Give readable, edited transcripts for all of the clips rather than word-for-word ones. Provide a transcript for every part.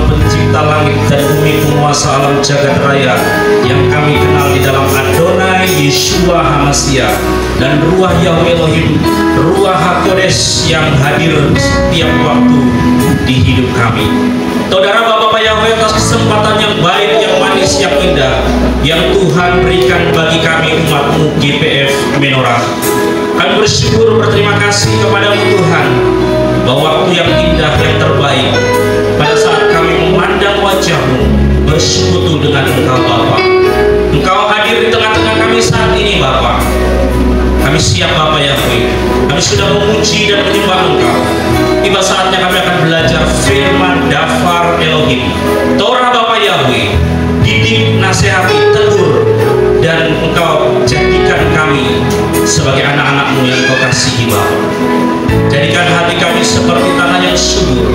Tuhan pencipta langit dan bumi, penguasa alam jagat raya, yang kami kenal di dalam Adonai Yeshua HaMashiach dan Ruach Yahweh Elohim, Ruach HaKodesh yang hadir setiap waktu di hidup kami. Saudara Bapak Yahweh, atas kesempatan yang baik, yang manis, yang indah yang Tuhan berikan bagi kami umat-Mu GPF Menorah, kami bersyukur, berterima kasih kepadamu Tuhan, bahwa waktu yang indah, yang terbaik, pada saat kami memandang wajah-Mu, bersekutu dengan Engkau Bapa. Engkau hadir di tengah-tengah kami saat ini Bapa. Kami siap Bapak Yahweh, kami sudah memuji dan menyembah Engkau. Tiba saatnya kami akan belajar firman Dafar Elohim, Torah Bapak Yahweh. Didik, nasihati, tegur, dan Engkau jadikan kami sebagai anak-anak-Mu yang Engkau kasihi Bapa. Jadikan hati kami seperti tanah yang subur,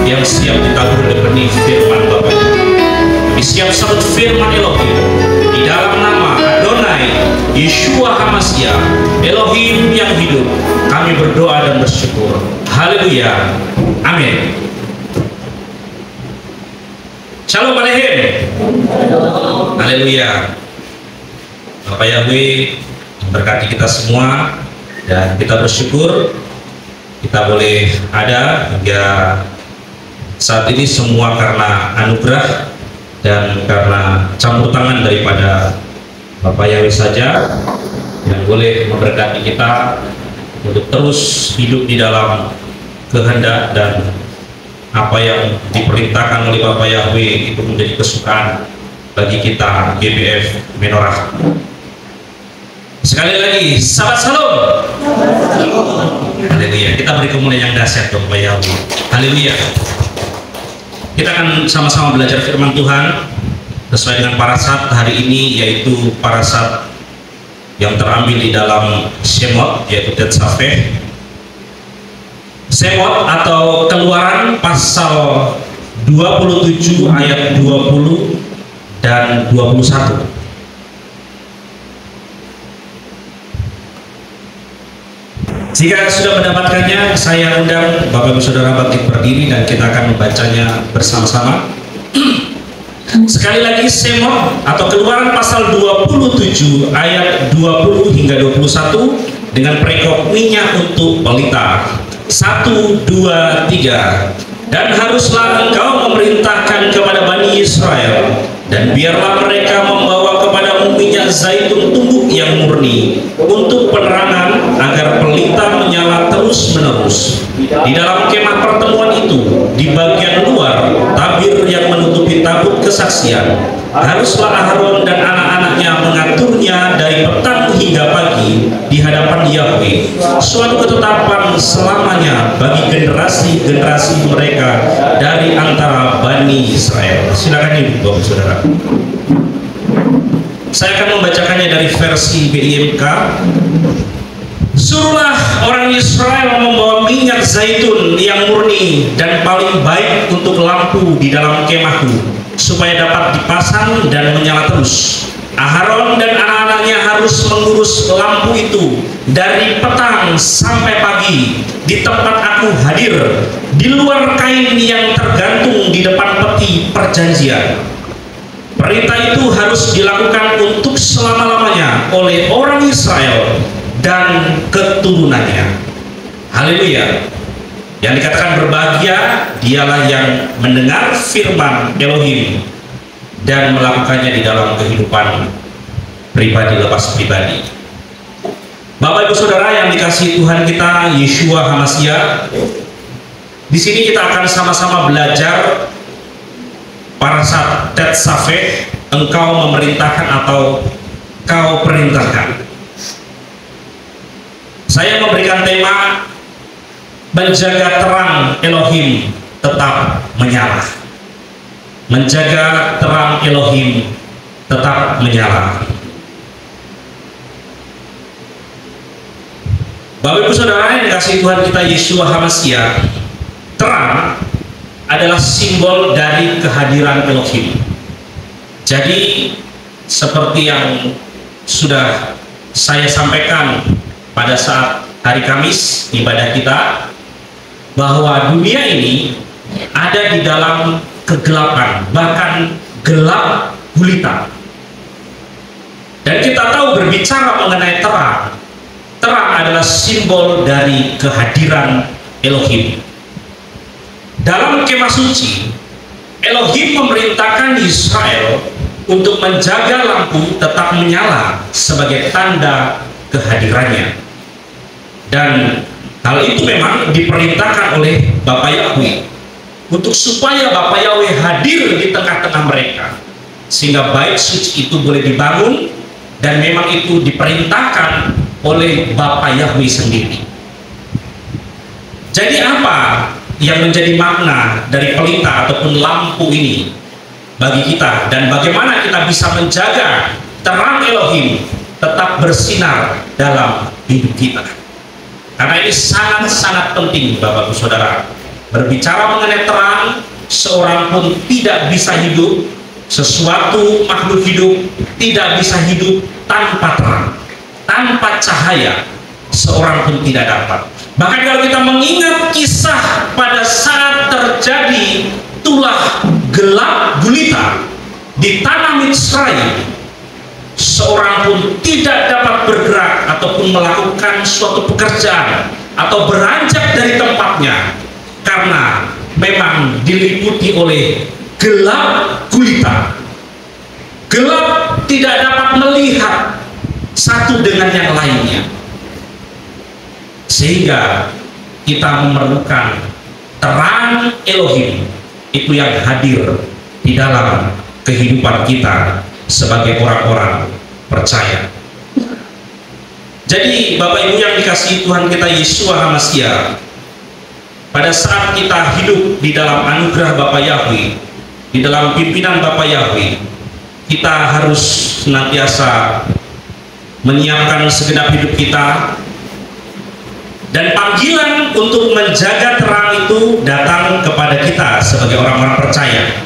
yang siap ditabur benih firman Bapa. Kami siap sambut firman Elohim di dalam nama Adonai Yeshua HaMashiach, Elohim yang hidup. Kami berdoa dan bersyukur. Haleluya. Amin. Shalom Alaikum. Haleluya. Bapak Yahweh berkati kita semua, dan kita bersyukur kita boleh ada hingga saat ini semua karena anugerah dan karena campur tangan daripada Bapak Yahweh saja yang boleh memberkati kita untuk terus hidup di dalam kehendak dan apa yang diperintahkan oleh Bapak Yahweh itu menjadi kesukaan bagi kita GPF Menorah. Sekali lagi, sahabat Shalom. Haleluya. Kita beri kemuliaan yang dahsyat Bapak Yahweh. Haleluya. Kita akan sama-sama belajar firman Tuhan sesuai dengan parasat hari ini, yaitu parasat yang terambil di dalam Shemot, yaitu Tetzaveh. Shemot atau Keluaran pasal 27 ayat 20 dan 21. Jika sudah mendapatkannya, saya undang Bapak Ibu Saudara bangkit berdiri dan kita akan membacanya bersama-sama. Sekali lagi, Shemot atau Keluaran pasal 27 ayat 20 hingga 21 dengan perekop minyak untuk pelita. 1, 2, 3. Dan haruslah engkau memerintahkan kepada Bani Israel, dan biarlah mereka membawa kepadamu minyak zaitun tumbuk yang murni untuk penerangan, agar pelita menyala terus-menerus. Di dalam kemah pertemuan itu, di bagian luar tabir yang menutupi tabut kesaksian, haruslah Aharon dan anak-anaknya mengaturnya dari petang hingga pagi di hadapan Yahweh, suatu ketetapan selamanya bagi generasi-generasi mereka dari antara Bani Israel. Silakan duduk Bapak Saudara. Saya akan membacakannya dari versi BIMK. Suruhlah orang Israel membawa minyak zaitun yang murni dan paling baik untuk lampu di dalam kemahku, supaya dapat dipasang dan menyala terus. Aharon dan anak-anaknya harus mengurus lampu itu dari petang sampai pagi di tempat aku hadir, di luar kain yang tergantung di depan peti perjanjian. Perintah itu harus dilakukan untuk selama-lamanya oleh orang Israel dan keturunannya. Haleluya. Yang dikatakan berbahagia dialah yang mendengar firman Elohim dan melakukannya di dalam kehidupan pribadi lepas pribadi. Bapak Ibu Saudara yang dikasihi Tuhan kita Yeshua HaMashiach, di sini kita akan sama-sama belajar parasat Tetzaveh, engkau memerintahkan atau kau perintahkan. Saya memberikan tema menjaga terang Elohim tetap menyala. Menjaga terang Elohim tetap menyala. Bapak Ibu Saudara yang dikasihi Tuhan kita Yeshua HaMashiach, terang adalah simbol dari kehadiran Elohim. Jadi seperti yang sudah saya sampaikan pada saat hari Kamis ibadah kita, bahwa dunia ini ada di dalam kegelapan, bahkan gelap gulita. Dan kita tahu berbicara mengenai terang, terang adalah simbol dari kehadiran Elohim. Dalam kemah suci, Elohim memerintahkan Israel untuk menjaga lampu tetap menyala sebagai tanda kehadirannya. Dan hal itu memang diperintahkan oleh Bapa Yahweh untuk supaya Bapa Yahweh hadir di tengah-tengah mereka, sehingga bait suci itu boleh dibangun, dan memang itu diperintahkan oleh Bapa Yahweh sendiri. Jadi apa yang menjadi makna dari pelita ataupun lampu ini bagi kita, dan bagaimana kita bisa menjaga terang Elohim tetap bersinar dalam hidup kita? Karena ini sangat-sangat penting, Bapak Ibu Saudara. Berbicara mengenai terang, seorang pun tidak bisa hidup, sesuatu makhluk hidup tidak bisa hidup tanpa terang, tanpa cahaya seorang pun tidak dapat. Bahkan kalau kita mengingat kisah pada saat terjadi tulah gelap gulita di tanah Mitzrayim, seorang pun tidak dapat bergerak ataupun melakukan suatu pekerjaan atau beranjak dari tempatnya, karena memang diliputi oleh gelap gulita. Gelap tidak dapat melihat satu dengan yang lainnya, sehingga kita memerlukan terang Elohim itu yang hadir di dalam kehidupan kita sebagai orang-orang percaya. Jadi Bapak Ibu yang dikasihi Tuhan kita Yeshua HaMashiach, pada saat kita hidup di dalam anugerah Bapa Yahweh, di dalam pimpinan Bapa Yahweh, kita harus senantiasa menyiapkan segenap hidup kita, dan panggilan untuk menjaga terang itu datang kepada kita sebagai orang-orang percaya.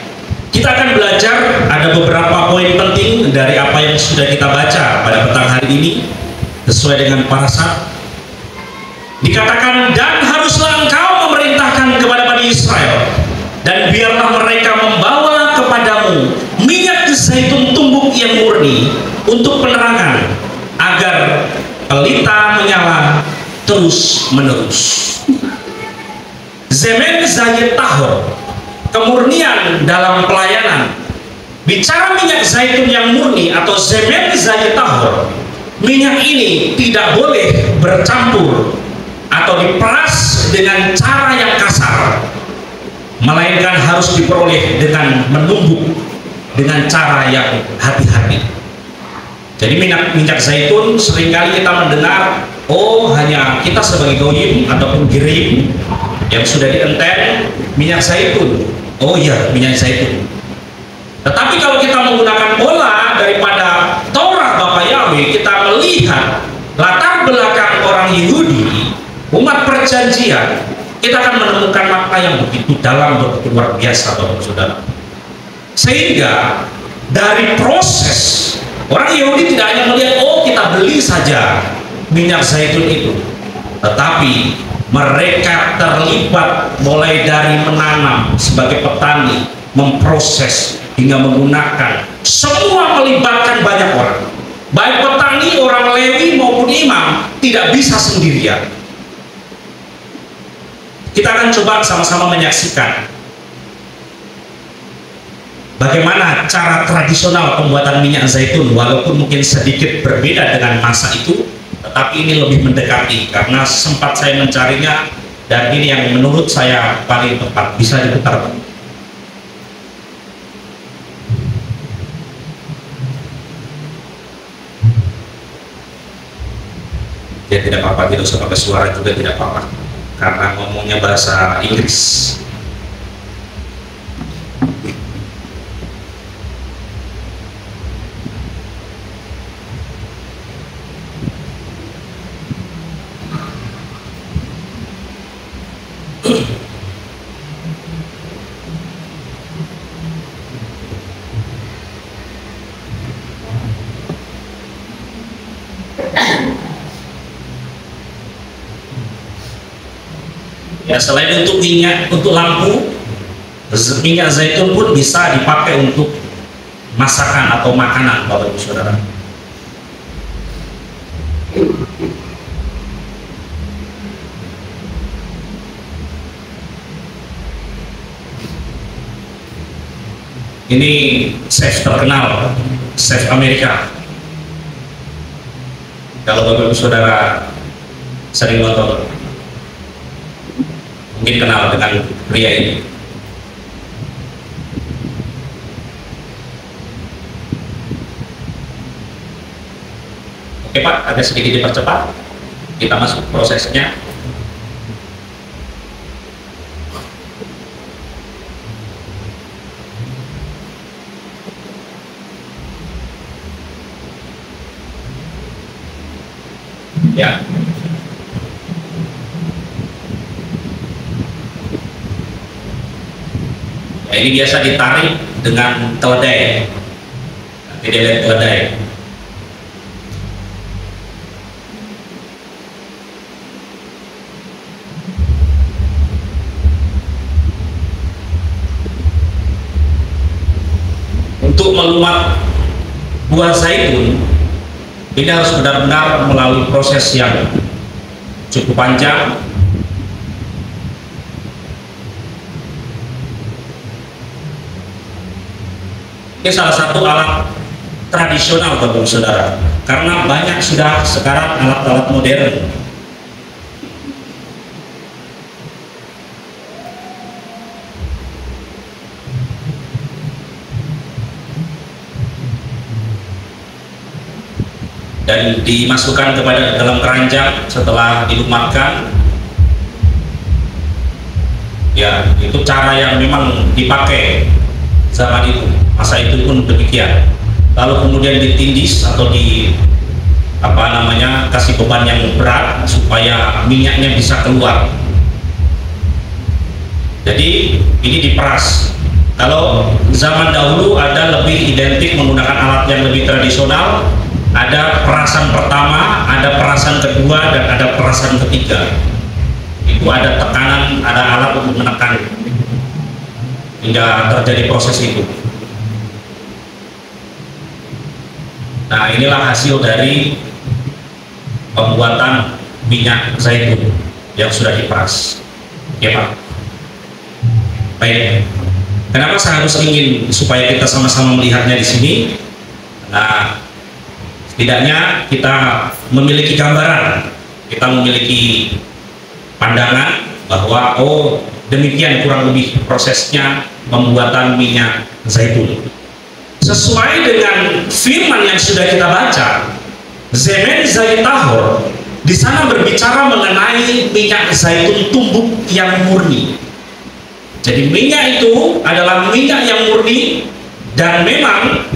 Kita akan belajar ada beberapa poin penting dari apa yang sudah kita baca pada petang hari ini sesuai dengan parasat. Dikatakan, dan haruslah engkau memerintahkan kepada Bani Israel, dan biarlah mereka membawa kepadamu minyak zaitun tumbuk yang murni untuk penerangan, agar pelita menyala terus menerus. Zemen Zayit Tahor, kemurnian dalam pelayanan. Bicara minyak zaitun yang murni atau Zemen Zayit Tahor, minyak ini tidak boleh bercampur atau diperas dengan cara yang kasar, melainkan harus diperoleh dengan menumbuk dengan cara yang hati-hati. Jadi minyak zaitun seringkali kita mendengar, oh hanya kita sebagai goyim ataupun girim yang sudah dienten minyak zaitun, oh iya minyak zaitun. Tetapi kalau kita menggunakan pola daripada Torah Bapa Yahweh, kita melihat latar belakang orang Yahudi, umat perjanjian, kita akan menemukan makna yang begitu dalam, begitu luar biasa, Bapak Saudara. Sehingga dari proses, orang Yahudi tidak hanya melihat, oh kita beli saja minyak zaitun itu, tetapi mereka terlibat mulai dari menanam sebagai petani, memproses hingga menggunakan, semua melibatkan banyak orang, baik petani, orang Lewi maupun imam, tidak bisa sendirian. Kita akan coba sama-sama menyaksikan bagaimana cara tradisional pembuatan minyak zaitun, walaupun mungkin sedikit berbeda dengan masa itu, tetapi ini lebih mendekati karena sempat saya mencarinya, dan ini yang menurut saya paling tepat. Bisa diputar, Pak. Ya tidak apa-apa, tidak usah pakai suara juga, tidak apa-apa, karena ngomongnya bahasa Inggris. Ya, selain untuk minyak, untuk lampu, Minyak zaitun pun bisa dipakai untuk masakan atau makanan, Bapak Ibu Saudara. Ini chef terkenal, chef Amerika. Kalau Bapak Ibu Saudara sering nonton, mungkin kenal dengan pria ini. Oke Pak, ada sedikit dipercepat, kita masuk prosesnya. Ya. Ya, ini biasa ditarik dengan keledai. Nanti dia lihat keledai. Untuk melumat buah zaitun, ini harus benar-benar melalui proses yang cukup panjang. Ini salah satu alat tradisional, Bapak Ibu Saudara, karena banyak sudah sekarang alat-alat modern. Dan dimasukkan kepada dalam keranjang setelah dilumatkan. Ya, itu cara yang memang dipakai zaman itu, masa itu pun demikian. Lalu kemudian ditindis atau kasih beban yang berat supaya minyaknya bisa keluar. Jadi ini diperas. Kalau zaman dahulu ada lebih identik menggunakan alat yang lebih tradisional. Ada perasan pertama, ada perasan kedua, dan ada perasan ketiga. Itu ada tekanan, ada alat untuk menekan hingga terjadi proses itu. Nah, inilah hasil dari pembuatan minyak zaitun yang sudah diperas. Oke Pak. Baik. Kenapa saya harus ingin supaya kita sama-sama melihatnya di sini? Nah, setidaknya kita memiliki gambaran, kita memiliki pandangan bahwa oh demikian kurang lebih prosesnya pembuatan minyak zaitun. Sesuai dengan firman yang sudah kita baca, Zemen Zait Tahor di sana berbicara mengenai minyak zaitun tumbuk yang murni. Jadi minyak itu adalah minyak yang murni, dan memang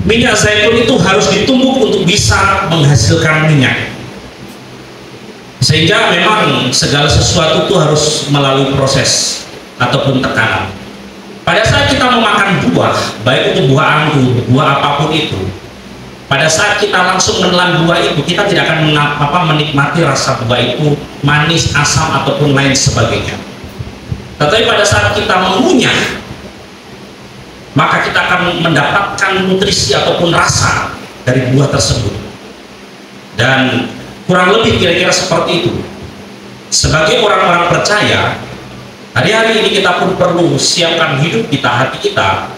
minyak zaitun itu harus ditumbuk untuk bisa menghasilkan minyak. Sehingga memang segala sesuatu itu harus melalui proses ataupun tekanan. Pada saat kita memakan buah, baik itu buah anggur, buah apapun itu, pada saat kita langsung menelan buah itu, kita tidak akan menikmati rasa buah itu manis, asam ataupun lain sebagainya. Tetapi pada saat kita mengunyah, maka kita akan mendapatkan nutrisi ataupun rasa dari buah tersebut. Dan kurang lebih kira-kira seperti itu. Sebagai orang-orang percaya, hari-hari ini kita pun perlu siapkan hidup kita, hati kita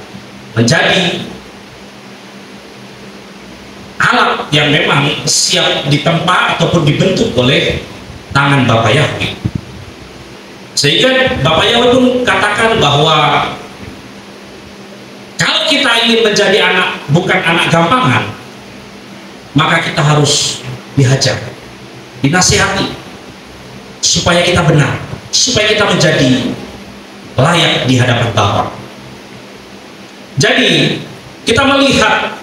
menjadi alat yang memang siap ditempa ataupun dibentuk oleh tangan Bapa Yahweh. Sehingga Bapa Yahweh pun katakan bahwa kalau kita ingin menjadi anak, bukan anak gampangan, maka kita harus dihajar, dinasihati, supaya kita benar, supaya kita menjadi layak di hadapan Bapa. Jadi, kita melihat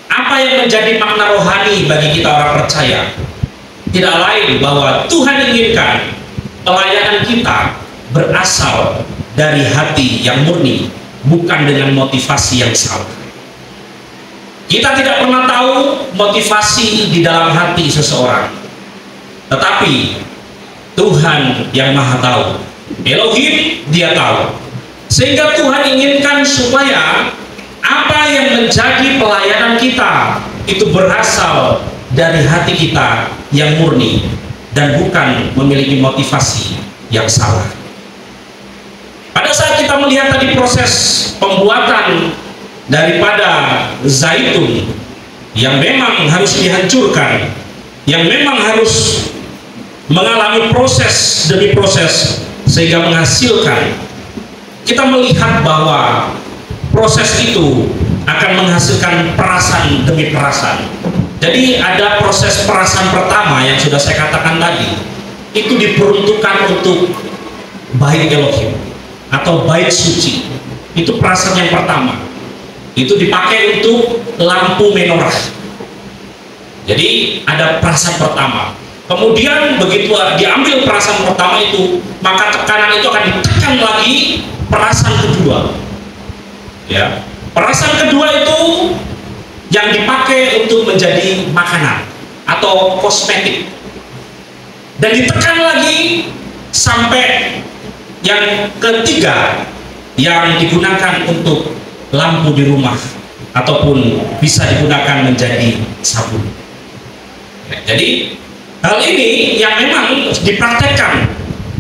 apa yang menjadi makna rohani bagi kita orang percaya. Tidak lain bahwa Tuhan inginkan pelayanan kita berasal dari hati yang murni, bukan dengan motivasi yang salah. Kita tidak pernah tahu motivasi di dalam hati seseorang, tetapi Tuhan yang Maha tahu, Elohim, Dia tahu. Sehingga Tuhan inginkan supaya apa yang menjadi pelayanan kita itu berasal dari hati kita yang murni dan bukan memiliki motivasi yang salah. Pada saat kita melihat tadi proses pembuatan daripada zaitun yang memang harus dihancurkan, yang memang harus mengalami proses demi proses sehingga menghasilkan, kita melihat bahwa proses itu akan menghasilkan perasan demi perasan. Jadi ada proses perasan pertama yang sudah saya katakan tadi, itu diperuntukkan untuk bait Elohim atau bait suci. Itu perasan yang pertama. Itu dipakai untuk lampu menorah. Jadi ada perasan pertama. Kemudian begitu diambil perasan pertama itu, maka tekanan itu akan ditekan lagi perasan kedua. Ya, perasan kedua itu yang dipakai untuk menjadi makanan atau kosmetik, dan ditekan lagi sampai yang ketiga yang digunakan untuk lampu di rumah ataupun bisa digunakan menjadi sabun. Jadi hal ini yang memang dipraktekkan,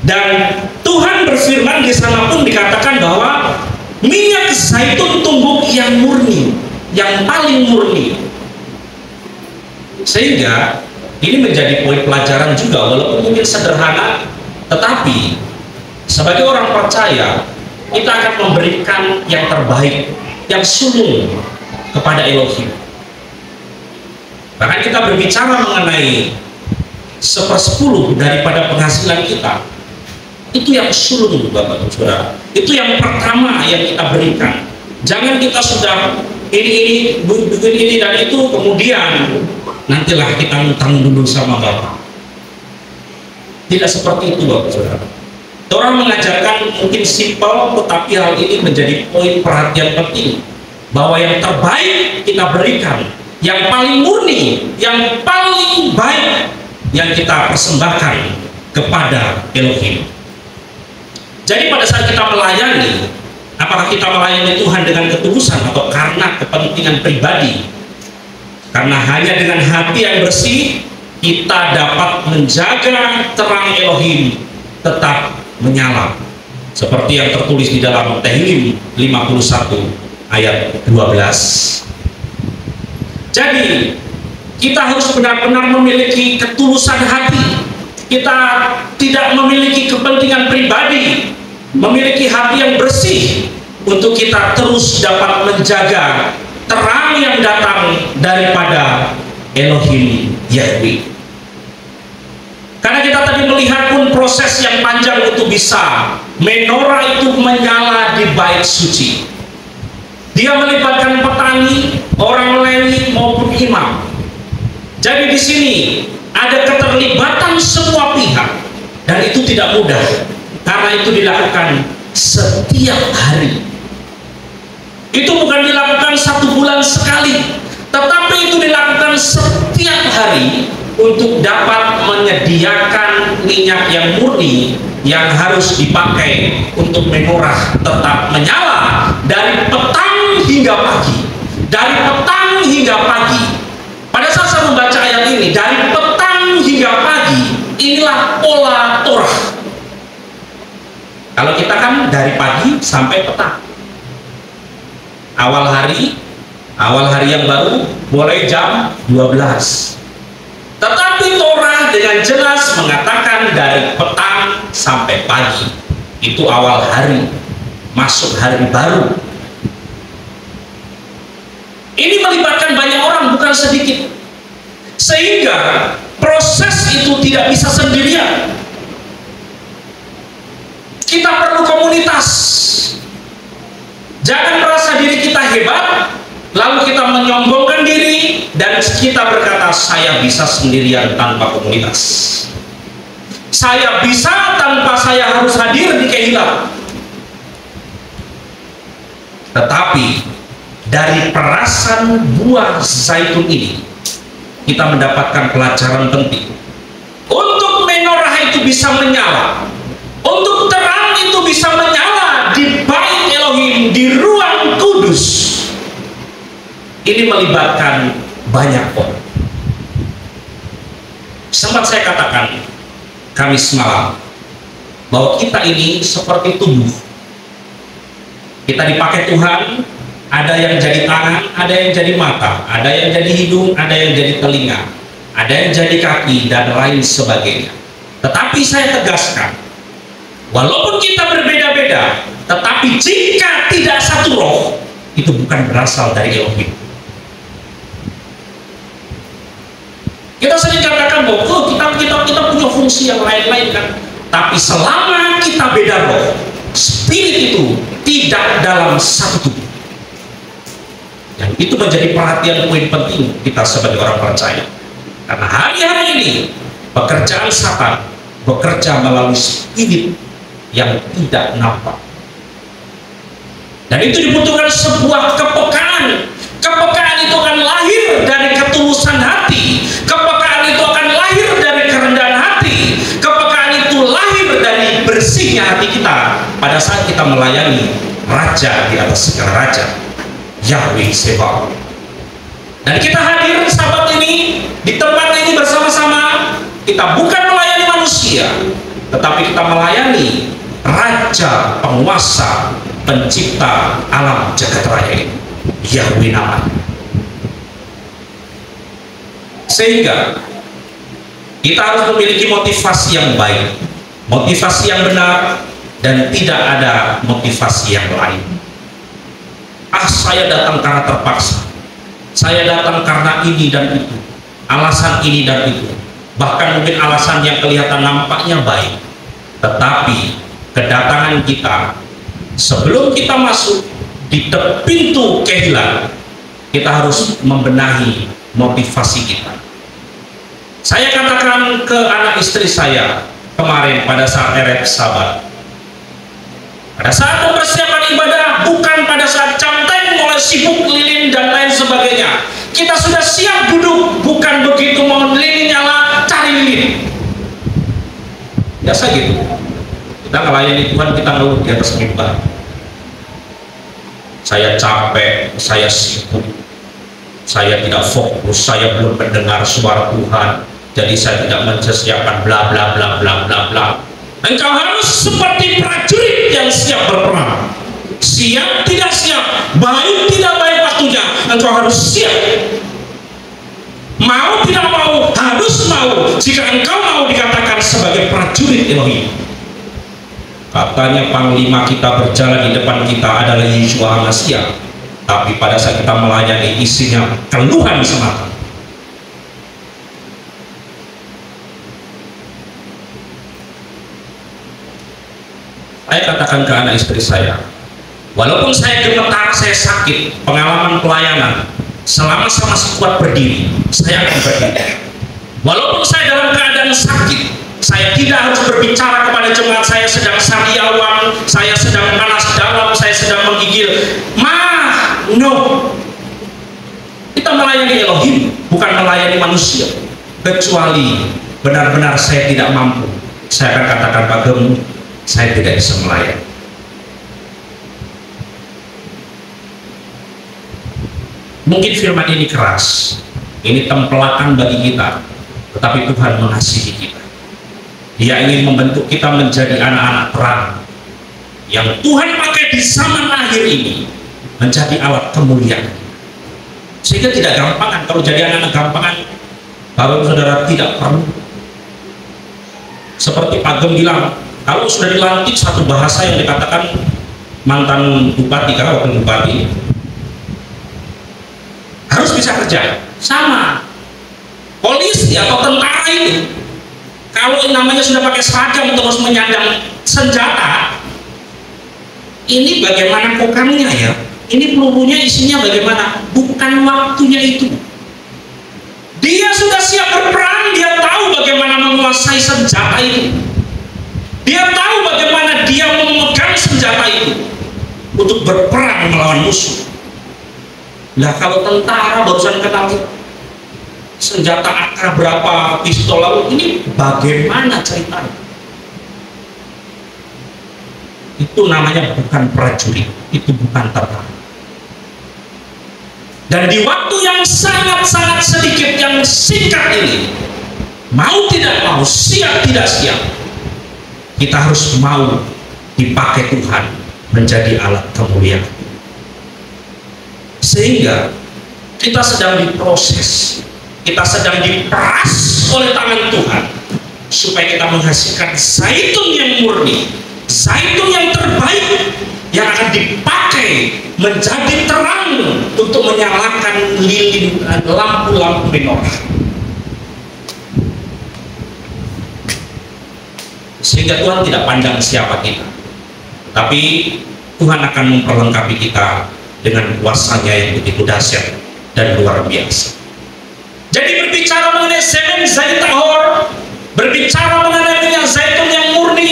dan Tuhan berfirman di sana pun dikatakan bahwa minyak zaitun tumbuk yang murni, yang paling murni. Sehingga ini menjadi poin pelajaran juga, walaupun mungkin sederhana, tetapi sebagai orang percaya kita akan memberikan yang terbaik, yang sulung kepada Elohim. Bahkan kita berbicara mengenai 1/10 daripada penghasilan kita, itu yang sulung, Bapak Ibu Saudara. Itu yang pertama yang kita berikan. Jangan kita sudah ini dan itu, kemudian nantilah kita ngutang dulu sama Bapak. Tidak seperti itu, Bapak Saudara. Orang mengajarkan mungkin simpel, tetapi hal ini menjadi poin perhatian penting, bahwa yang terbaik kita berikan, yang paling murni, yang paling baik yang kita persembahkan kepada Elohim. Jadi pada saat kita melayani, apakah kita melayani Tuhan dengan ketulusan atau karena kepentingan pribadi? Karena hanya dengan hati yang bersih kita dapat menjaga terang Elohim tetap menyala, seperti yang tertulis di dalam Tehillim 51 ayat 12. Jadi kita harus benar-benar memiliki ketulusan hati. Kita tidak memiliki kepentingan pribadi, memiliki hati yang bersih untuk kita terus dapat menjaga terang yang datang daripada Elohim Yahweh. Karena kita tadi melihat pun proses yang panjang untuk bisa menorah itu menyala di bait suci. Dia melibatkan petani, orang Lewi maupun imam. Jadi di sini ada keterlibatan semua pihak, dan itu tidak mudah karena itu dilakukan setiap hari. Itu bukan dilakukan 1 bulan sekali, tetapi itu dilakukan setiap hari untuk dapat menyediakan minyak yang murni yang harus dipakai untuk menorah tetap menyala dari petang hingga pagi. Dari petang hingga pagi. Pada saat saya membaca ayat ini, dari petang hingga pagi, inilah pola Torah. Kalau kita kan dari pagi sampai petang. Awal hari yang baru mulai jam 12. Tetapi Torah dengan jelas mengatakan dari petang sampai pagi. Itu awal hari, masuk hari baru. Ini melibatkan banyak orang, bukan sedikit. Sehingga proses itu tidak bisa sendirian. Kita perlu komunitas. Jangan merasa diri kita hebat, lalu kita menyombongkan diri, dan kita berkata, saya bisa sendirian tanpa komunitas. Saya bisa tanpa saya harus hadir di Kehilaf. Tetapi dari perasan buah zaitun ini, kita mendapatkan pelajaran penting. Untuk menorah itu bisa menyala, untuk terang itu bisa menyala di bait Elohim di ruang kudus ini melibatkan banyak orang. Sempat saya katakan Kamis malam bahwa kita ini seperti tubuh. Kita dipakai Tuhan, ada yang jadi tangan, ada yang jadi mata, ada yang jadi hidung, ada yang jadi telinga, ada yang jadi kaki, dan lain sebagainya. Tetapi saya tegaskan, walaupun kita berbeda-beda, tetapi jika tidak satu roh, itu bukan berasal dari Elohim. Kita sering katakan bahwa kita punya fungsi yang lain-lain kan, tapi selama kita beda roh, spirit itu tidak dalam satu tubuh. Yang itu menjadi perhatian poin penting kita sebagai orang percaya. Karena hari-hari ini pekerjaan Satan bekerja melalui spirit yang tidak nampak. Dan itu dibutuhkan sebuah kepekaan. Kepekaan itu akan lahir dari ketulusan hati. Kepekaan itu akan lahir dari kerendahan hati. Kepekaan itu lahir dari bersihnya hati kita pada saat kita melayani Raja di atas segala raja, Yahweh Sebaot. Dan kita hadir sahabat ini di tempat ini bersama-sama. Kita bukan melayani manusia, tetapi kita melayani Raja, penguasa, pencipta alam jagat raya ini, Yahweh nama. Sehingga kita harus memiliki motivasi yang baik, motivasi yang benar, dan tidak ada motivasi yang lain. Saya datang karena terpaksa, saya datang karena ini dan itu, alasan ini dan itu, bahkan mungkin alasan yang kelihatan nampaknya baik, tetapi kedatangan kita sebelum kita masuk di pintu kehilangan, kita harus membenahi motivasi kita. Saya katakan ke anak istri saya kemarin pada saat Erev Sabat, pada saat mempersiapkan ibadah, bukan pada saat camteng mulai sibuk lilin dan lain sebagainya. Kita sudah siap duduk, bukan begitu mau lilin nyala cari lilin. Biasa gitu. Kita melayani Tuhan, kita ngeluh di atas mimbar. Saya capek, saya sibuk, saya tidak fokus, saya belum mendengar suara Tuhan, jadi saya tidak mempersiapkan bla bla bla bla bla bla. Engkau harus seperti prajurit yang siap berperang. Siap tidak siap, baik tidak baik waktunya, engkau harus siap. Mau tidak mau, harus mau. Jika engkau mau dikatakan sebagai prajurit Elohim. Katanya panglima kita berjalan di depan kita adalah Yeshua HaMashiach, tapi pada saat kita melayani isinya keluhan semata. Saya katakan ke anak istri saya, walaupun saya gemetar, saya sakit, pengalaman pelayanan, selama saya masih kuat berdiri, saya akan berdiri. Walaupun saya dalam keadaan sakit, saya tidak harus berbicara kepada jemaat saya sedang sariawan, saya sedang panas dalam, saya sedang menggigil. No. Kita melayani Elohim, bukan melayani manusia. Kecuali benar-benar saya tidak mampu, saya akan katakan padamu, saya tidak bisa melayani. Mungkin firman ini keras, ini tempelan bagi kita, tetapi Tuhan mengasihi kita. Dia ingin membentuk kita menjadi anak-anak terang yang Tuhan pakai di zaman akhir ini menjadi alat kemuliaan. Sehingga tidak gampangan. Kalau jadi anak-anak gampangan, Bapak Saudara tidak perlu. Seperti Pak Gem bilang, kalau sudah dilantik satu bahasa yang dikatakan mantan bupati, kalau wakil bupati harus bisa kerja. Sama polisi atau tentara ini, kalau namanya sudah pakai seragam terus menyandang senjata, ini bagaimana kokamnya ya? Ini pelurunya isinya bagaimana? Bukan waktunya itu. Dia sudah siap berperang, dia tahu bagaimana menguasai senjata itu. Dia tahu bagaimana dia memegang senjata itu untuk berperang melawan musuh. Nah, kalau tentara barusan kenal senjata AK berapa, pistol lalu, ini bagaimana ceritanya? Itu namanya bukan prajurit. itu bukan terang. Dan di waktu yang sangat-sangat sedikit, yang singkat ini, mau tidak mau, siap tidak siap, kita harus mau dipakai Tuhan menjadi alat kemuliaan. Sehingga kita sedang diproses, kita sedang diperas oleh tangan Tuhan, supaya kita menghasilkan zaitun yang murni, zaitun yang terbaik, yang akan dipakai menjadi terang untuk menyalakan lilin lampu-lampu menorah. Sehingga Tuhan tidak pandang siapa kita, tapi Tuhan akan memperlengkapi kita dengan kuasa-Nya yang begitu dahsyat dan luar biasa. Jadi berbicara mengenai semen zait tahor, berbicara mengenai minyak zaitun yang murni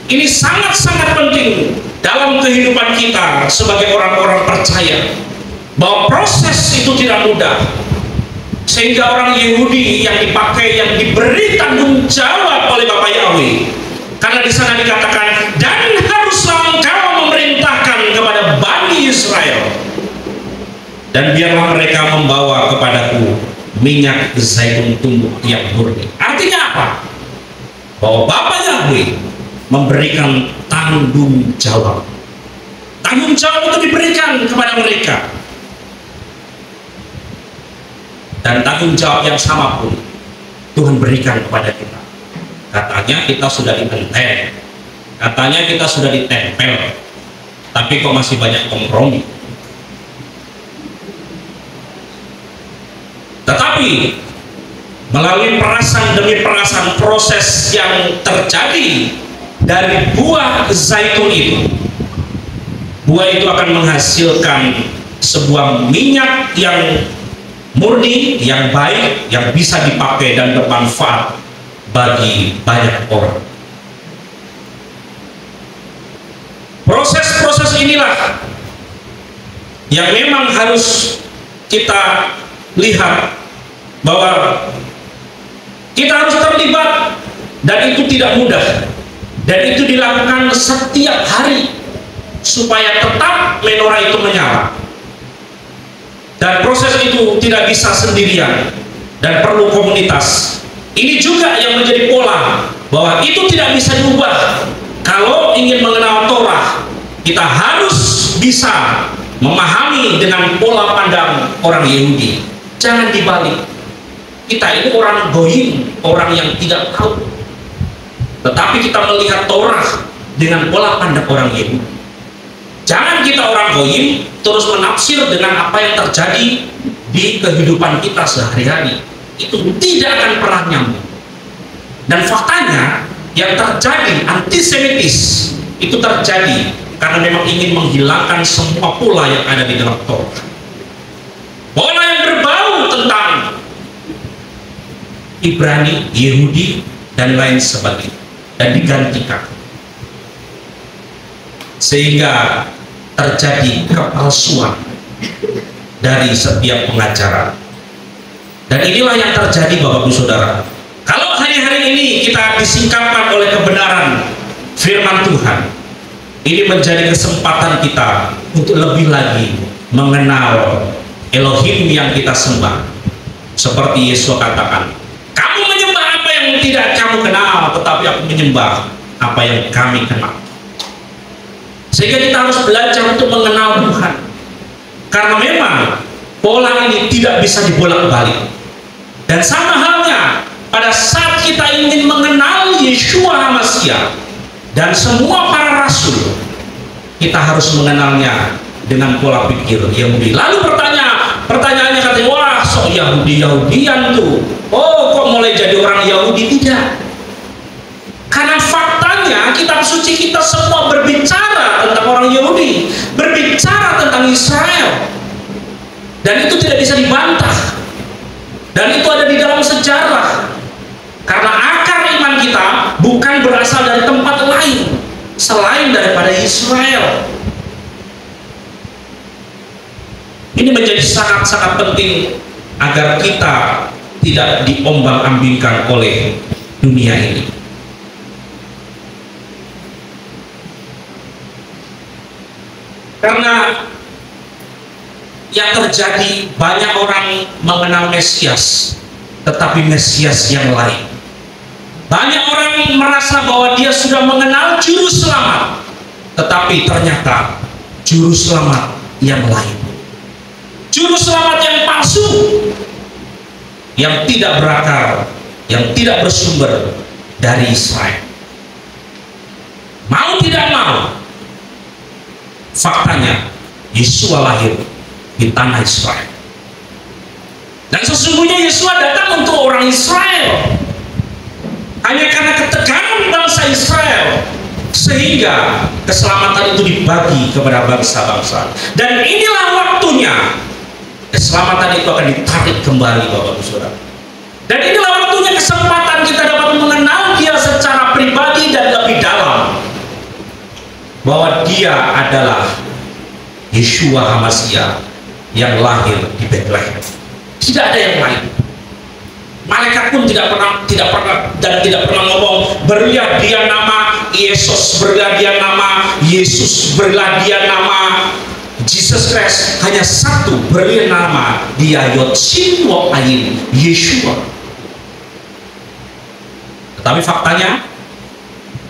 ini sangat-sangat penting dalam kehidupan kita sebagai orang-orang percaya, bahwa proses itu tidak mudah. Sehingga orang Yahudi yang dipakai, yang diberi tanggung jawab oleh Bapak Yahweh, karena di sana dikatakan, dan haruslah engkau memerintahkan kepada Bani Israel, dan biarlah mereka membawa kepadaku minyak zaitun tumbuh yang murni. Artinya apa? Bahwa Bapak Yahweh memberikan tanggung jawab. Tanggung jawab itu diberikan kepada mereka. Dan tanggung jawab yang sama pun Tuhan berikan kepada kita. Katanya kita sudah ditempel, katanya kita sudah ditempel, tapi kok masih banyak kompromi. Tetapi melalui perasan demi perasan, proses yang terjadi dari buah zaitun itu, buah itu akan menghasilkan sebuah minyak yang murni, yang baik, yang bisa dipakai dan bermanfaat bagi banyak orang. Proses-proses inilah yang memang harus kita lihat, bahwa kita harus terlibat, dan itu tidak mudah, dan itu dilakukan setiap hari supaya tetap menorah itu menyala. Dan proses itu tidak bisa sendirian dan perlu komunitas. Ini juga yang menjadi pola, bahwa itu tidak bisa diubah. Kalau ingin mengenal Torah, kita harus bisa memahami dengan pola pandang orang Yahudi. Jangan dibalik. Kita ini orang goyim, orang yang tidak tahu, tetapi kita melihat Torah dengan pola pandang orang Yahudi. Jangan kita orang goyim terus menafsir dengan apa yang terjadi di kehidupan kita sehari-hari. Itu tidak akan pernah nyambung. Dan faktanya yang terjadi, antisemitis itu terjadi karena memang ingin menghilangkan semua pola yang ada di dalam Torah. Pola yang berbau tentang Ibrani, Yahudi, dan lain sebagainya, dan digantikan. Sehingga terjadi kepalsuan dari setiap pengajaran. Dan inilah yang terjadi, Bapak Ibu Saudara. Kalau hari-hari ini kita disingkapkan oleh kebenaran firman Tuhan, ini menjadi kesempatan kita untuk lebih lagi mengenal Elohim yang kita sembah. Seperti Yesus katakan, kamu menyembah apa yang tidak kamu kenal, tetapi aku menyembah apa yang kami kenal. Sehingga kita harus belajar untuk mengenal Tuhan, karena memang pola ini tidak bisa dibolak-balik. Dan sama halnya pada saat kita ingin mengenal Yeshua HaMashiach dan semua para rasul, kita harus mengenalnya dengan pola pikir Yahudi. Lalu pertanyaannya katanya, wah sok Yahudian tuh, oh kok mulai jadi orang Yahudi? Tidak. Karena faktanya kitab suci kita semua berbicara tentang orang Yahudi, berbicara tentang Israel, dan itu tidak bisa dibantah, dan itu ada di dalam sejarah. Karena akar iman kita bukan berasal dari tempat lain selain daripada Israel. Ini menjadi sangat-sangat penting agar kita tidak diombang-ambingkan oleh dunia ini. Karena yang terjadi, banyak orang mengenal Mesias, tetapi Mesias yang lain. Banyak orang merasa bahwa dia sudah mengenal juru selamat, tetapi ternyata juru selamat yang lain. Juru selamat yang palsu, yang tidak berakar, yang tidak bersumber dari Israel. Mau tidak mau, faktanya Yesua lahir di tanah Israel. Dan sesungguhnya Yesua datang untuk orang Israel. Hanya karena ketegangan bangsa Israel, sehingga keselamatan itu dibagi kepada bangsa-bangsa. Dan inilah waktunya keselamatan itu akan ditarik kembali, Bapak Ibu Saudara. Dan inilah waktunya kesempatan kita dapat mengenal Dia secara pribadi dan lebih dalam, bahwa Dia adalah Yeshua HaMashiach yang lahir di Bethlehem. Tidak ada yang lain. Malaikat pun tidak pernah ngomong berilah dia nama Yesus, berilah dia nama Yesus, berilah dia nama Jesus Christ. Hanya satu, berilah nama dia Yotsin Wokain, Yeshua. Tetapi faktanya,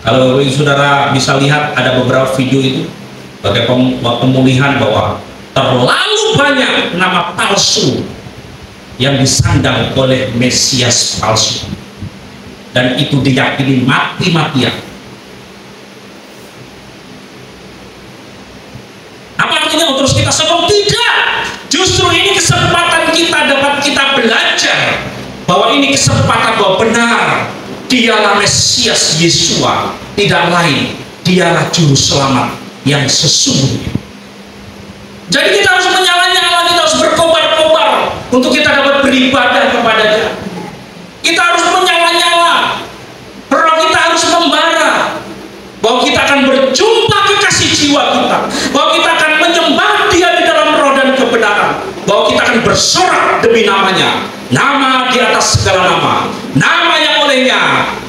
kalau saudara bisa lihat, ada beberapa video itu sebagai pemulihan bahwa terlalu banyak nama palsu yang disandang oleh Mesias palsu, dan itu diyakini mati-matian. Apa artinya terus kita sokong? Tidak. Justru ini kesempatan kita dapat kita belajar bahwa ini kesempatan bahwa benar Dialah Mesias Yesua, tidak lain, Dialah Juru Selamat yang sesungguhnya. Jadi kita harus menyala-nyala, kita harus berkobar-kobar untuk kita dapat beribadah kepada-Nya. Kita harus menyala-nyala, roh kita harus membara, bahwa kita akan berjumpa kekasih jiwa kita, bahwa kita akan menyembah Dia di dalam roh dan kebenaran, bahwa kita akan bersorak demi namanya, nama di atas segala nama, nama yang olehnya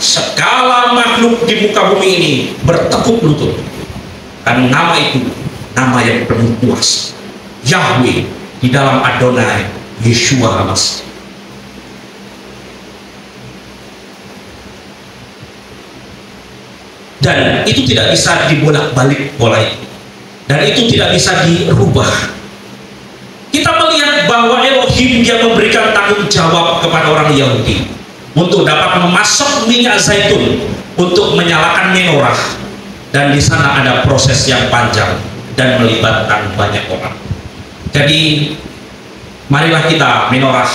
segala makhluk di muka bumi ini bertekuk lutut. Dan nama itu nama yang penuh kuasa, Yahweh di dalam Adonai Yeshua HaMashiach. Dan itu tidak bisa dibolak-balik pola itu, dan itu tidak bisa dirubah. Kita melihat bahwa Elohim dia memberikan tanggung jawab kepada orang Yahudi untuk dapat memasok minyak zaitun untuk menyalakan menorah, dan di sana ada proses yang panjang dan melibatkan banyak orang. Jadi marilah kita menorah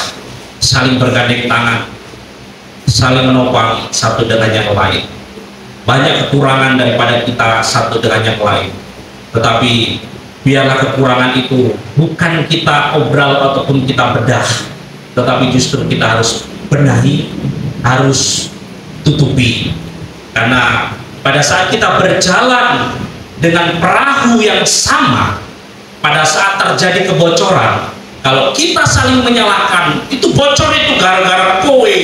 saling bergandeng tangan, saling menopang satu dengan yang lain. Banyak kekurangan daripada kita satu dengan yang lain, tetapi biarlah kekurangan itu bukan kita obral ataupun kita bedah, tetapi justru kita harus benahi, harus tutupi. Karena pada saat kita berjalan dengan perahu yang sama, pada saat terjadi kebocoran, kalau kita saling menyalahkan, itu bocor itu gara-gara kowe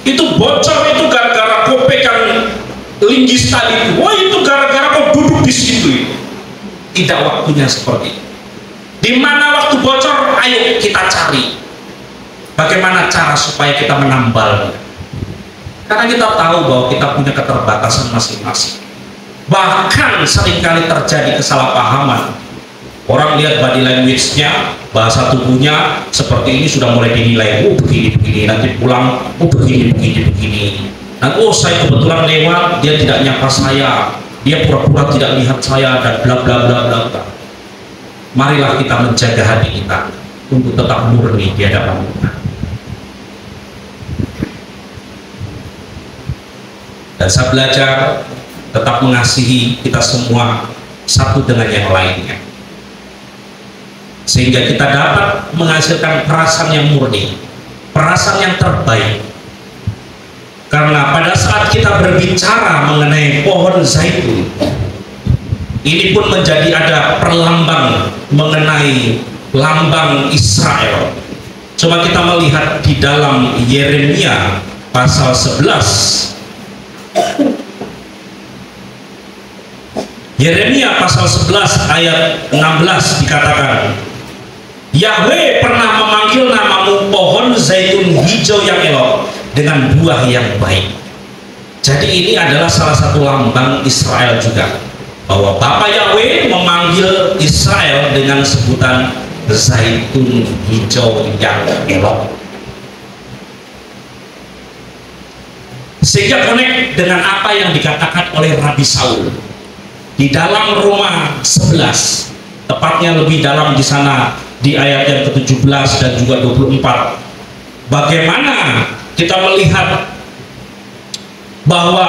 itu bocor itu gara-gara kowe pegang linggis tadi itu, wah itu gara-gara kau duduk di situ. Tidak waktunya seperti itu. Di mana waktu bocor, ayo kita cari bagaimana cara supaya kita menambal. Karena kita tahu bahwa kita punya keterbatasan masing-masing. Bahkan seringkali terjadi kesalahpahaman. Orang lihat body language-nya, bahasa tubuhnya seperti ini sudah mulai dinilai, oh begini, nanti pulang, oh begini. Dan oh saya kebetulan lewat, dia tidak nyapa saya, dia pura-pura tidak lihat saya, dan bla bla bla bla bla. Marilah kita menjaga hati kita untuk tetap murni di hadapan Tuhan. Dan saya belajar tetap mengasihi kita semua satu dengan yang lainnya, sehingga kita dapat menghasilkan perasaan yang murni, perasaan yang terbaik. Karena pada saat kita berbicara mengenai pohon zaitun, ini pun menjadi ada perlambang mengenai lambang Israel. Coba kita melihat di dalam Yeremia pasal 11 Yeremia pasal 11 ayat 16 dikatakan, Yahweh pernah memanggil namamu pohon zaitun hijau yang elok dengan buah yang baik. Jadi ini adalah salah satu lambang Israel juga, bahwa Bapa Yahweh memanggil Israel dengan sebutan zaitun hijau yang elok. Sehingga connect dengan apa yang dikatakan oleh Rabi Saul di dalam Roma 11, tepatnya lebih dalam di sana di ayat yang ke-17 dan juga 24. Bagaimana kita melihat bahwa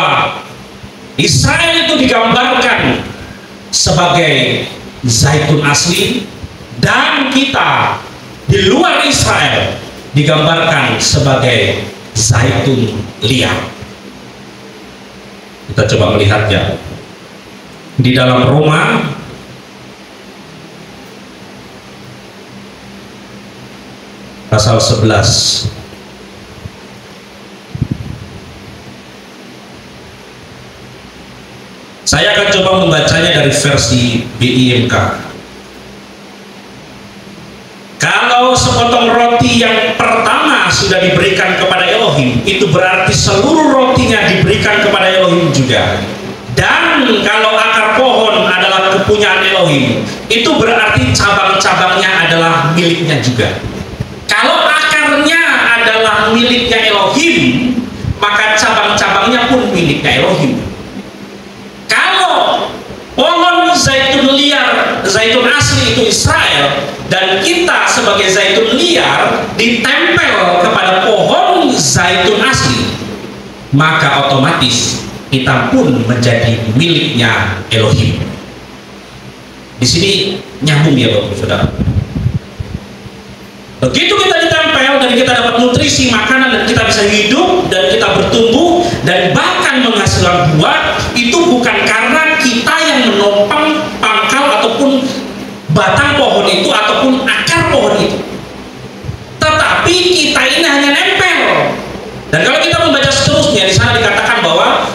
Israel itu digambarkan sebagai zaitun asli, dan kita di luar Israel digambarkan sebagai zaitun liar. Kita coba melihatnya di dalam Roma pasal 11. Saya akan coba membacanya dari versi BIMK. Kalau sepotong roti yang pertama sudah diberikan kepada Elohim, itu berarti seluruh rotinya diberikan kepada Elohim juga. Dan kalau akar pohon adalah kepunyaan Elohim, itu berarti cabang-cabangnya adalah miliknya juga. Kalau akarnya adalah miliknya Elohim, maka cabang-cabangnya pun miliknya Elohim. Kalau pohon zaitun liar, zaitun asli itu Israel, dan kita sebagai zaitun liar ditempel kepada pohon zaitun asli, maka otomatis kita pun menjadi miliknya Elohim. Di sini nyambung ya Bapak Saudara. Begitu kita ditempel dan kita dapat nutrisi makanan dan kita bisa hidup dan kita bertumbuh dan bahkan menghasilkan buah, itu bukan karena kita yang menopang pangkal ataupun batang pohon itu ataupun akar pohon itu, tetapi kita ini hanya nempel. Dan kalau kita membaca seterusnya, di sana dikatakan bahwa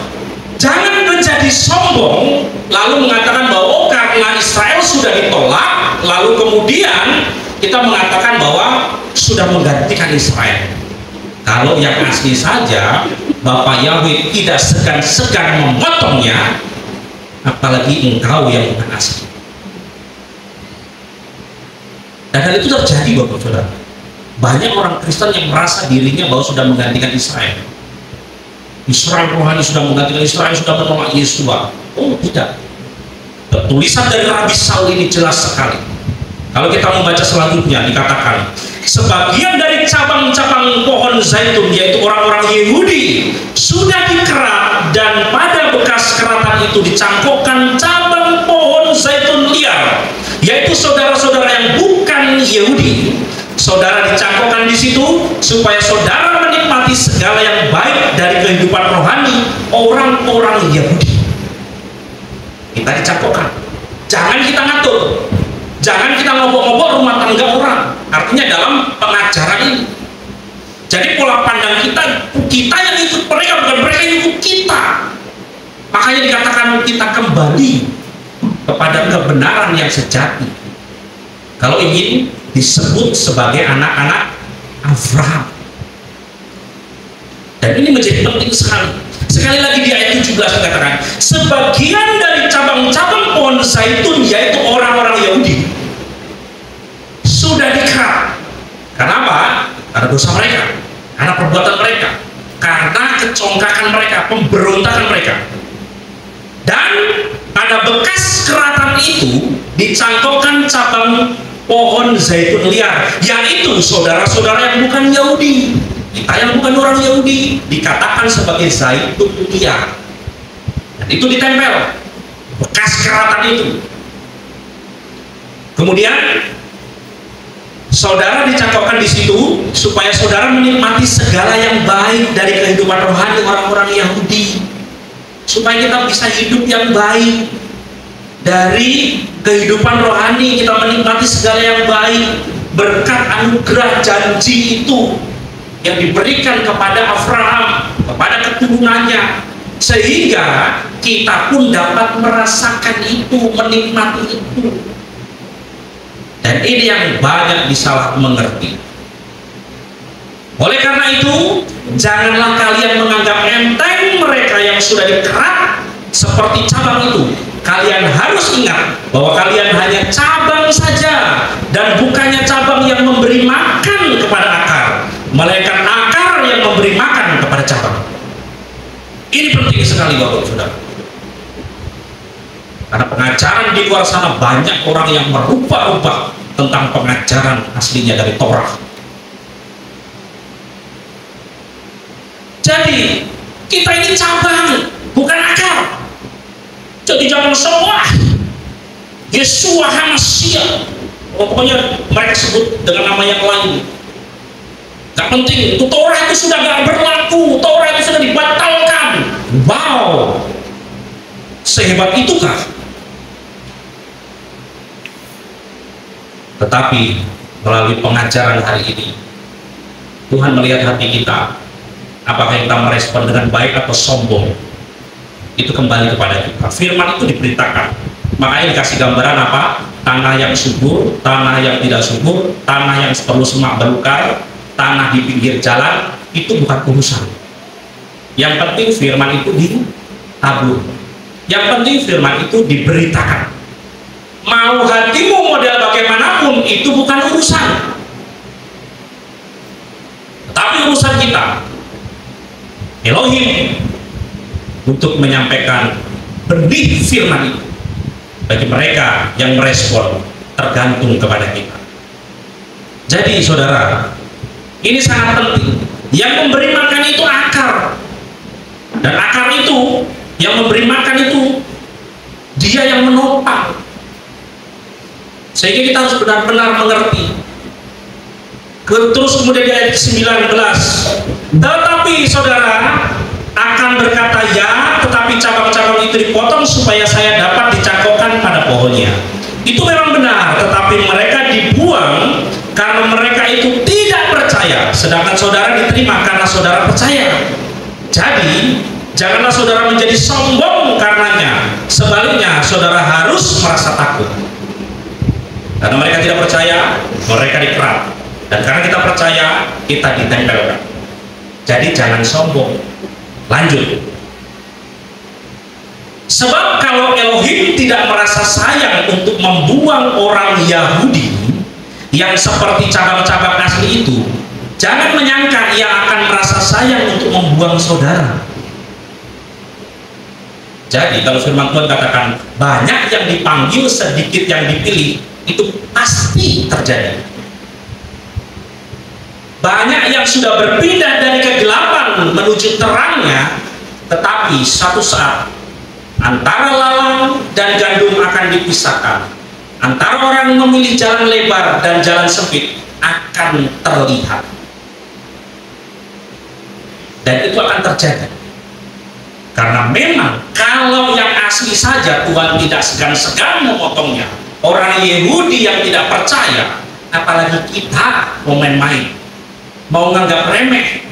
jangan menjadi sombong lalu mengatakan bahwa oh, karena Israel sudah ditolak, lalu kemudian kita mengatakan bahwa sudah menggantikan Israel. Kalau yang asli saja Bapak Yahweh tidak segan-segan memotongnya, apalagi engkau yang bukan asli. Dan hal itu terjadi Bapak Saudara. Banyak orang Kristen yang merasa dirinya bahwa sudah menggantikan Israel. Israel rohani sudah menggantikan Israel, sudah menolak Yesus. Oh tidak. Tulisan dari Rabi Saul ini jelas sekali. Kalau kita membaca selanjutnya dikatakan, sebagian dari cabang-cabang pohon zaitun, yaitu orang-orang Yahudi, sudah dikerat, dan pada bekas keratan itu dicangkokkan cabang pohon zaitun liar, yaitu saudara-saudara yang bukan Yahudi. Saudara dicangkokkan di situ supaya saudara menikmati segala yang baik dari kehidupan rohani orang-orang Yahudi. Kita dicangkokkan, jangan kita ngatur, jangan kita ngobok-ngobok rumah tangga orang. Artinya dalam pengajaran ini, jadi pola pandang kita yang ikut mereka, bukan mereka yang ikut kita. Makanya dikatakan kita kembali kepada kebenaran yang sejati kalau ingin disebut sebagai anak-anak Abraham. Dan ini menjadi penting sekali. Sekali lagi di ayat 17 dikatakan, sebagian dari cabang-cabang pohon zaitun, yaitu orang-orang Yahudi, sudah dikerat. Karena apa? Karena dosa mereka, karena perbuatan mereka, karena kecongkakan mereka, pemberontakan mereka. Dan pada bekas keratan itu dicangkokkan cabang pohon zaitun liar, yaitu saudara-saudara yang bukan Yahudi. Kita yang bukan orang Yahudi dikatakan sebagai zaitun liar, dan itu ditempel bekas keratan itu. Kemudian saudara dicangkokkan di situ supaya saudara menikmati segala yang baik dari kehidupan rohani orang-orang Yahudi, supaya kita bisa hidup yang baik dari kehidupan rohani. Kita menikmati segala yang baik berkat anugerah janji itu yang diberikan kepada Abraham, kepada keturunannya, sehingga kita pun dapat merasakan itu, menikmati itu. Dan ini yang banyak disalah mengerti. Oleh karena itu, janganlah kalian menganggap enteng mereka yang sudah dikerat seperti cabang itu. Kalian harus ingat bahwa kalian hanya cabang saja, dan bukannya cabang yang memberi makan kepada akar, melainkan akar yang memberi makan kepada cabang. Ini penting sekali Bapak Saudara. Karena pengajaran di luar sana banyak orang yang merubah-rubah tentang pengajaran aslinya dari Taurat. Jadi kita ini cabang, bukan akar. Jadi jangan semua Yeshua HaMashiach, pokoknya mereka sebut dengan nama yang lain. Gak penting, itu Taurat itu sudah gak berlaku, Taurat itu sudah dibatalkan. Wow, sehebat itukah? Tetapi melalui pengajaran hari ini, Tuhan melihat hati kita. Apakah kita merespon dengan baik atau sombong, itu kembali kepada kita. Firman itu diberitakan, makanya dikasih gambaran apa? Tanah yang subur, tanah yang tidak subur, tanah yang perlu semak belukar, tanah di pinggir jalan, itu bukan urusan. Yang penting firman itu ditabur, yang penting firman itu diberitakan. Mau hatimu model bagaimanapun, itu bukan urusan. Tapi urusan kita Elohim untuk menyampaikan benih firman itu bagi mereka yang merespon, tergantung kepada kita. Jadi saudara, ini sangat penting. Yang memberi makan itu akar, dan akar itu yang memberi makan itu dia yang menopang. Sehingga kita harus benar-benar mengerti. Terus kemudian di ayat 19, tetapi saudara akan berkata ya, tetapi cabang-cabang itu dipotong supaya saya dapat dicangkokkan pada pohonnya. Itu memang benar, tetapi mereka dibuang karena mereka itu tidak percaya, sedangkan saudara diterima karena saudara percaya. Jadi janganlah saudara menjadi sombong karenanya, sebaliknya saudara harus merasa takut. Karena mereka tidak percaya, mereka dikerat. Dan karena kita percaya, kita ditempelkan. Jadi jangan sombong. Lanjut. Sebab kalau Elohim tidak merasa sayang untuk membuang orang Yahudi yang seperti cabang-cabang asli itu, jangan menyangka ia akan merasa sayang untuk membuang saudara. Jadi kalau firman Tuhan katakan banyak yang dipanggil, sedikit yang dipilih, itu pasti terjadi. Banyak yang sudah berpindah dari kegelapan menuju terangnya, tetapi satu saat antara lalang dan gandum akan dipisahkan, antara orang memilih jalan lebar dan jalan sempit akan terlihat. Dan itu akan terjadi karena memang kalau yang asli saja Tuhan tidak segan-segan memotongnya, orang Yahudi yang tidak percaya, apalagi kita mau main-main, mau nganggap remeh,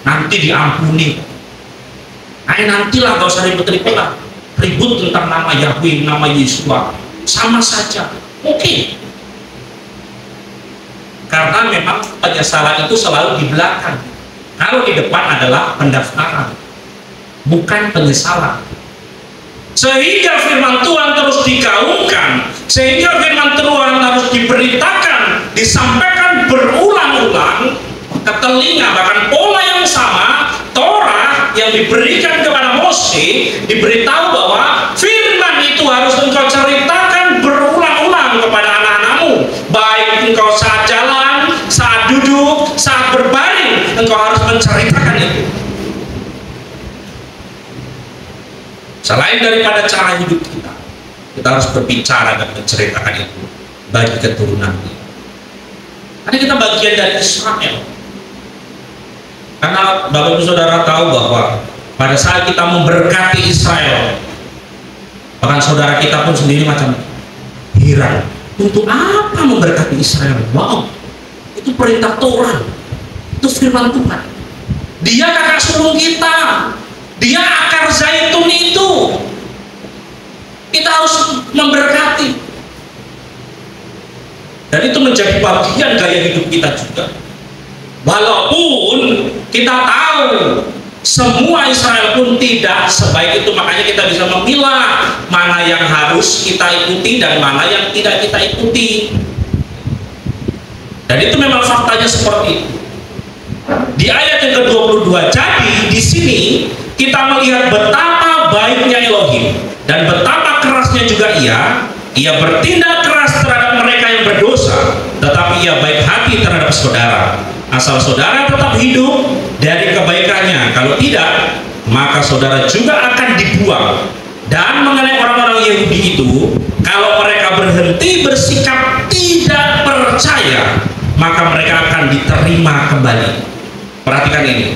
nanti diampuni. Nantilah, gak usah ribut-ribut lah, ribut tentang nama Yahweh, nama Yeshua, sama saja. Oke. Karena memang penyesalan itu selalu di belakang. Kalau di depan adalah pendaftaran, bukan penyesalan. Sehingga firman Tuhan terus digaungkan, sehingga firman Tuhan harus diberitakan, disampaikan berulang-ulang ke telinga, bahkan pola yang sama. Torah yang diberikan kepada Mose diberitahu bahwa firman itu harus engkau ceritakan berulang-ulang kepada anak-anakmu, baik engkau saat jalan, saat duduk, saat berbaring, engkau harus menceritakan itu. Selain daripada cara hidup kita, kita harus berbicara dan menceritakan itu bagi keturunan kita. Karena kita bagian dari Israel. Karena Bapak Ibu Saudara tahu bahwa pada saat kita memberkati Israel, bahkan saudara kita pun sendiri macam heran, untuk apa memberkati Israel? Wow, itu perintah Torah, itu firman Tuhan. Dia kakak sulung kita, Dia akar zaitun itu. Kita harus memberkati. Dan itu menjadi bagian gaya hidup kita juga. Walaupun kita tahu semua Israel pun tidak sebaik itu, makanya kita bisa memilah mana yang harus kita ikuti dan mana yang tidak kita ikuti. Dan itu memang faktanya seperti itu. Di ayat yang ke-22, jadi di sini kita melihat betapa baiknya Elohim dan betapa kerasnya juga ia bertindak keras terhadap mereka yang berdosa, tetapi ia baik hati terhadap saudara, asal saudara tetap hidup dari kebaikannya. Kalau tidak, maka saudara juga akan dibuang. Dan mengenai orang-orang Yahudi itu, kalau mereka berhenti bersikap tidak percaya, maka mereka akan diterima kembali. Perhatikan ini.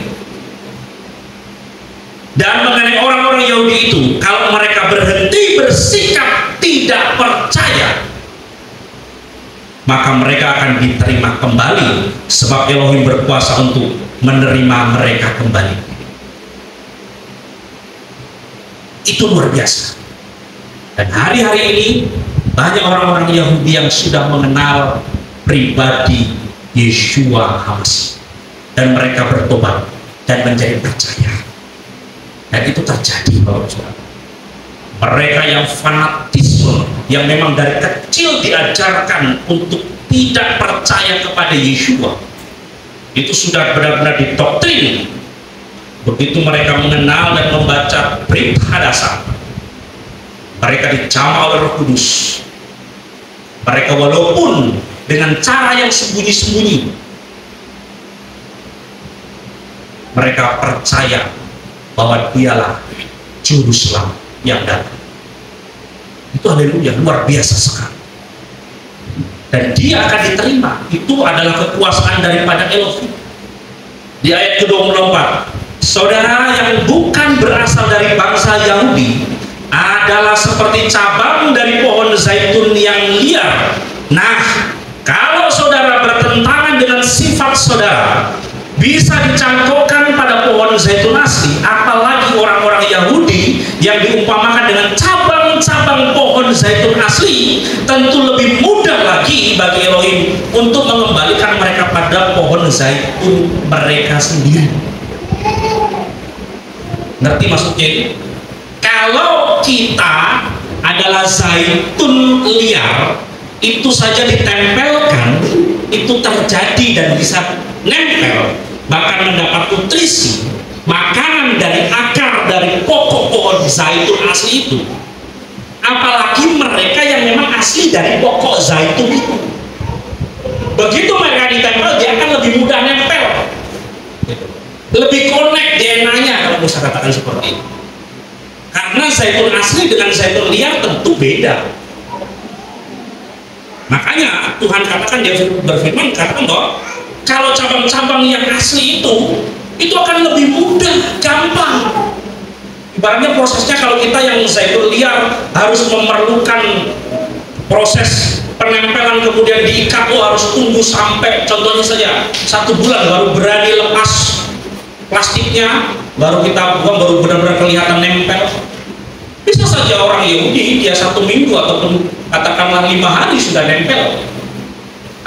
Dan mengenai orang-orang Yahudi itu, kalau mereka berhenti bersikap tidak percaya, maka mereka akan diterima kembali, sebab Elohim berkuasa untuk menerima mereka kembali. Itu luar biasa. Dan hari-hari ini banyak orang-orang Yahudi yang sudah mengenal pribadi Yeshua HaMashiach, dan mereka bertobat dan menjadi percaya. Dan itu terjadi, Bapak-Saudara. Mereka yang fanatisme, yang memang dari kecil diajarkan untuk tidak percaya kepada Yeshua, itu sudah benar-benar didoktrin. Begitu mereka mengenal dan membaca Brit Hadasah, mereka dijamah oleh Roh Kudus. Mereka walaupun dengan cara yang sembunyi-sembunyi, mereka percaya bahwa dialah juru selamat yang datang. Itu haleluya, luar biasa sekali. Dan dia akan diterima. Itu adalah kekuasaan daripada Elohim. Di ayat ke-24, saudara yang bukan berasal dari bangsa Yahudi adalah seperti cabang dari pohon zaitun yang liar. Nah, kalau saudara bertentangan dengan sifat saudara, bisa dicangkokkan pada pohon zaitun asli, apalagi orang-orang Yahudi yang diumpamakan dengan cabang-cabang pohon zaitun asli, tentu lebih mudah lagi bagi Elohim untuk mengembalikan mereka pada pohon zaitun mereka sendiri. Ngerti maksudnya ini? Kalau kita adalah zaitun liar, itu saja ditempelkan, itu terjadi dan bisa nempel, bahkan mendapat nutrisi, makanan dari akar dari pokok pohon zaitun asli itu. Apalagi mereka yang memang asli dari pokok zaitun itu, begitu mereka ditempel, dia akan lebih mudah nempel, lebih connect DNA-nya, kalau bisa katakan seperti itu. Karena zaitun asli dengan zaitun liar tentu beda. Makanya Tuhan katakan, dia berfirman katakan bahwa kalau cabang-cabang yang asli itu akan lebih mudah, gampang. Ibaratnya prosesnya, kalau kita yang zaitun liar harus memerlukan proses penempelan, kemudian diikat, harus tunggu sampai contohnya saja 1 bulan baru berani lepas plastiknya, baru kita buang, baru benar-benar kelihatan nempel. Bisa saja orang Yahudi dia 1 minggu ataupun katakanlah 5 hari sudah nempel,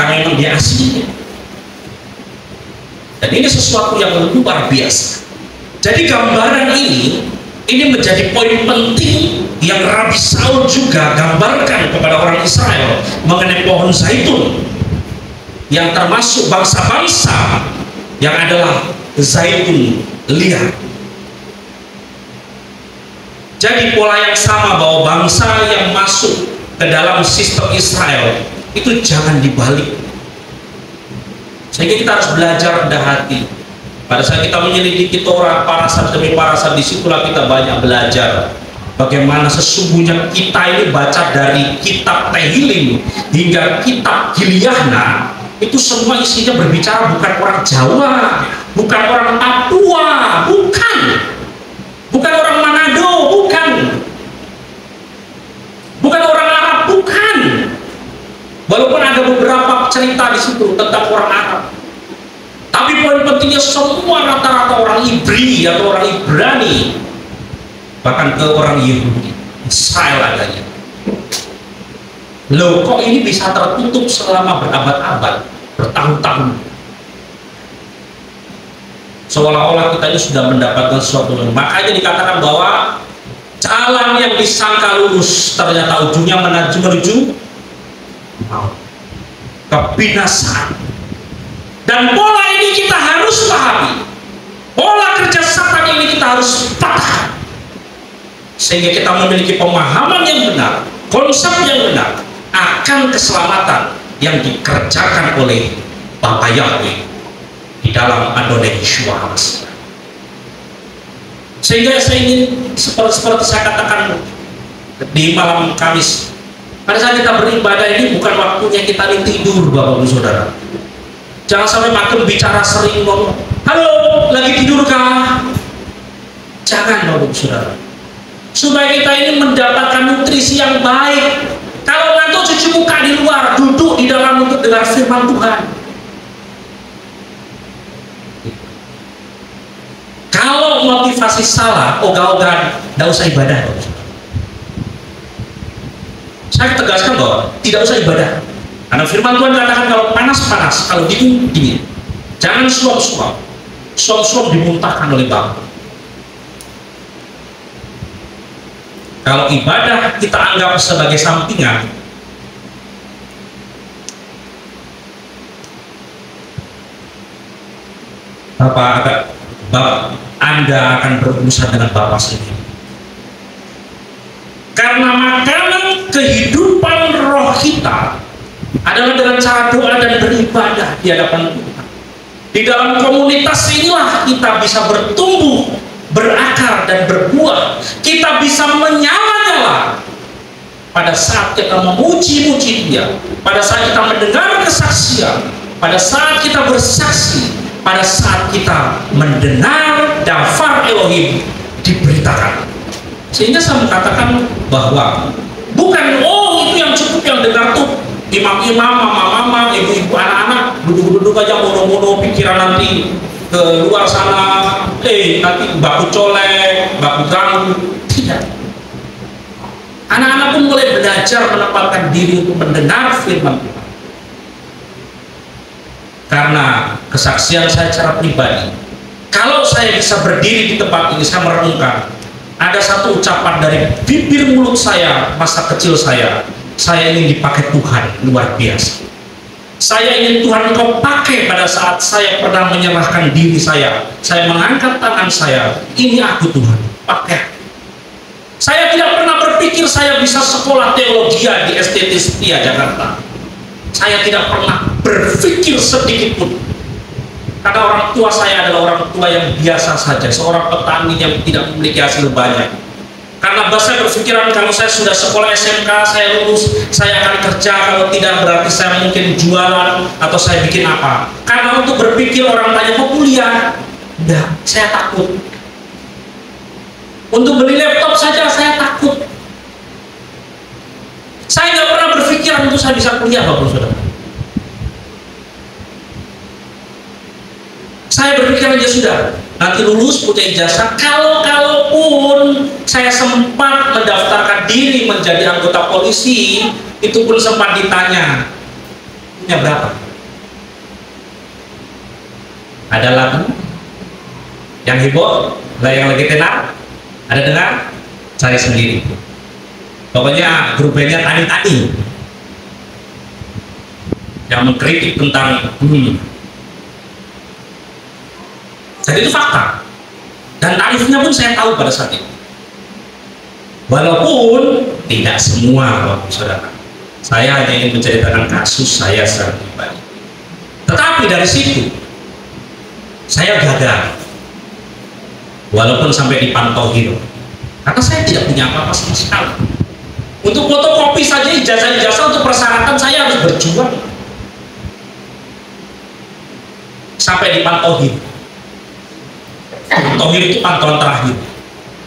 karena memang dia aslinya. Dan ini sesuatu yang luar biasa. Jadi gambaran ini menjadi poin penting yang Rabi Saul juga gambarkan kepada orang Israel mengenai pohon zaitun, yang termasuk bangsa-bangsa yang adalah zaitun liar. Jadi pola yang sama bahwa bangsa yang masuk ke dalam sistem Israel itu jangan dibalik. Sehingga kita harus belajar rendah hati. Pada saat kita menyelidiki Torah parasat demi parasat, disitulah kita banyak belajar bagaimana sesungguhnya kita ini baca dari kitab Tehillim hingga kitab Giliahna, itu semua isinya berbicara bukan orang Jawa, bukan orang Papua, bukan orang Manado, bukan orang Arab, bukan. Walaupun ada beberapa cerita di situ tentang orang Arab, tapi poin pentingnya semua rata-rata orang Ibri atau orang Ibrani, bahkan ke orang Yahudi. Israel adanya. Loh, kok ini bisa tertutup selama berabad-abad, bertahun-tahun? Seolah-olah kita ini sudah mendapatkan sesuatu. Makanya dikatakan bahwa jalan yang disangka lurus ternyata ujungnya menuju kebinasaan. Dan pola ini kita harus pahami. Pola kerja Satan ini kita harus patah, sehingga kita memiliki pemahaman yang benar, konsep yang benar akan keselamatan yang dikerjakan oleh Bapa Yahweh di dalam Adonai Yeshua HaMashiach. Sehingga saya ingin seperti saya katakan di malam Kamis, pada saat kita beribadah ini bukan waktunya kita tidur, Bapak Ibu Saudara. Jangan sampai makin bicara sering ngomong, halo, lagi tidur kah? Jangan, Bapak Ibu Saudara. Supaya kita ini mendapatkan nutrisi yang baik. Kalau ngantuk cuci muka di luar, duduk di dalam untuk dengar firman Tuhan. Kalau motivasi salah, ogah-ogahan, tidak usah ibadah. Saya tegaskan bahwa tidak usah ibadah. Karena firman Tuhan katakan kalau panas-panas, kalau dingin, dingin. Jangan suam-suam. Suam-suam dimuntahkan oleh Bapa. Kalau ibadah kita anggap sebagai sampingan, Anda akan berurusan dengan Bapa sendiri. Karena makanan kehidupan roh kita adalah dengan cara doa dan beribadah di hadapan Tuhan. Di dalam komunitas inilah kita bisa bertumbuh, berakar dan berbuah. Kita bisa menyala-nyala pada saat kita memuji-muji Dia, pada saat kita mendengar kesaksian, pada saat kita bersaksi, pada saat kita mendengar dafar Elohim diberitakan. Sehingga saya mengatakan bahwa bukan itu yang cukup yang dengar tuh imam-imam, mama-mama, ibu-ibu, anak-anak duduk-duduk aja mono-mono pikiran nanti ke luar sana, nanti baku colek, baku ganggu. Tidak. Anak-anak pun mulai belajar menempatkan diri untuk mendengar firman Tuhan. Karena kesaksian saya secara pribadi, kalau saya bisa berdiri di tempat ini, saya merenungkan ada satu ucapan dari bibir mulut saya masa kecil saya ingin dipakai Tuhan luar biasa. Saya ingin Tuhan Engkau pakai pada saat saya pernah menyerahkan diri saya mengangkat tangan saya, ini aku Tuhan, pakai. Saya tidak pernah berpikir saya bisa sekolah teologi di STT Setia Jakarta. Saya tidak pernah berpikir sedikit pun. Karena orang tua saya adalah orang tua yang biasa saja, seorang petani yang tidak memiliki hasil banyak. Karena saya berpikiran kalau saya sudah sekolah SMK, saya lulus, saya akan kerja, kalau tidak berarti saya mungkin jualan atau saya bikin apa. Karena untuk berpikir orang tanya mau kuliah, enggak, saya takut. Untuk beli laptop saja saya takut. Saya nggak pernah berpikiran untuk saya bisa kuliah, Bapak Saudara. Saya berpikir aja sudah, nanti lulus punya ijazah. Kalaupun saya sempat mendaftarkan diri menjadi anggota polisi, itu pun sempat ditanya, punya berapa? Ada lagu yang heboh, yang lagi tenar, ada dengar? Cari sendiri. Pokoknya grup bandnya tani-tani yang mengkritik tentang jadi itu fakta, dan tarifnya pun saya tahu pada saat itu. Walaupun tidak semua, Bapak Saudara, saya hanya ingin menceritakan kasus saya secara pribadi. Tetapi dari situ saya gagal, walaupun sampai dipantauin, karena saya tidak punya apa-apa sama sekali. Untuk fotokopi saja ijazah-ijazah untuk persyaratan saya harus berjuang sampai dipantauin. Tohir itu pantauan terakhir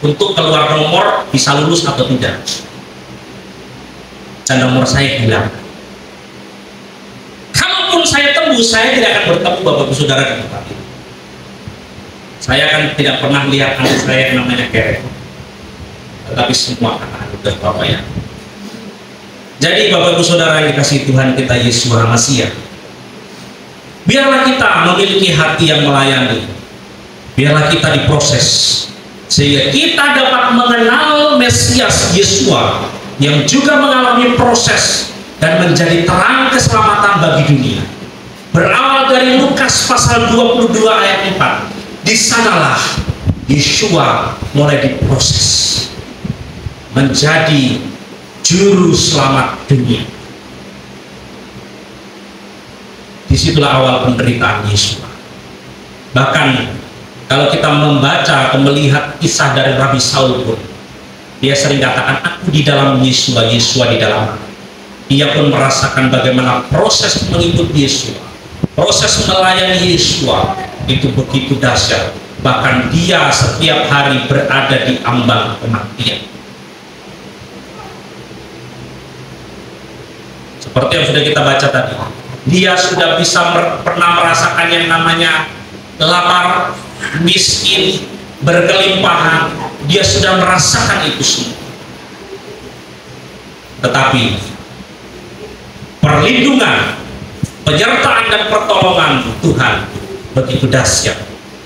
untuk keluar nomor bisa lulus atau tidak, dan nomor saya hilang. Kalaupun saya tembus, saya tidak akan bertemu Bapak Ibu Saudara di tempat ini. Saya akan tidak pernah lihat anak saya yang namanya Kere. tetapi semua karena anugerah Bapa ya. Jadi Bapak Ibu Saudara yang dikasihi Tuhan kita Yesus Hamasiah, biarlah kita memiliki hati yang melayani, biarlah kita diproses sehingga kita dapat mengenal Mesias Yesua yang juga mengalami proses dan menjadi terang keselamatan bagi dunia. Berawal dari Lukas pasal 22 ayat 4, di sanalah Yesua mulai diproses menjadi juru selamat dunia. Disitulah awal penderitaan Yesus. Bahkan kalau kita membaca atau melihat kisah dari Rabi Saul pun, dia sering katakan, aku di dalam Yesua, Yesua di dalam aku. Dia pun merasakan bagaimana proses mengikuti Yesua, proses melayani Yesua itu begitu dahsyat. Bahkan dia setiap hari berada di ambang kematian. Seperti yang sudah kita baca tadi, dia sudah bisa pernah merasakan yang namanya lapar, miskin, berkelimpahan. Dia sudah merasakan itu semua. Tetapi perlindungan, penyertaan dan pertolongan Tuhan begitu dahsyat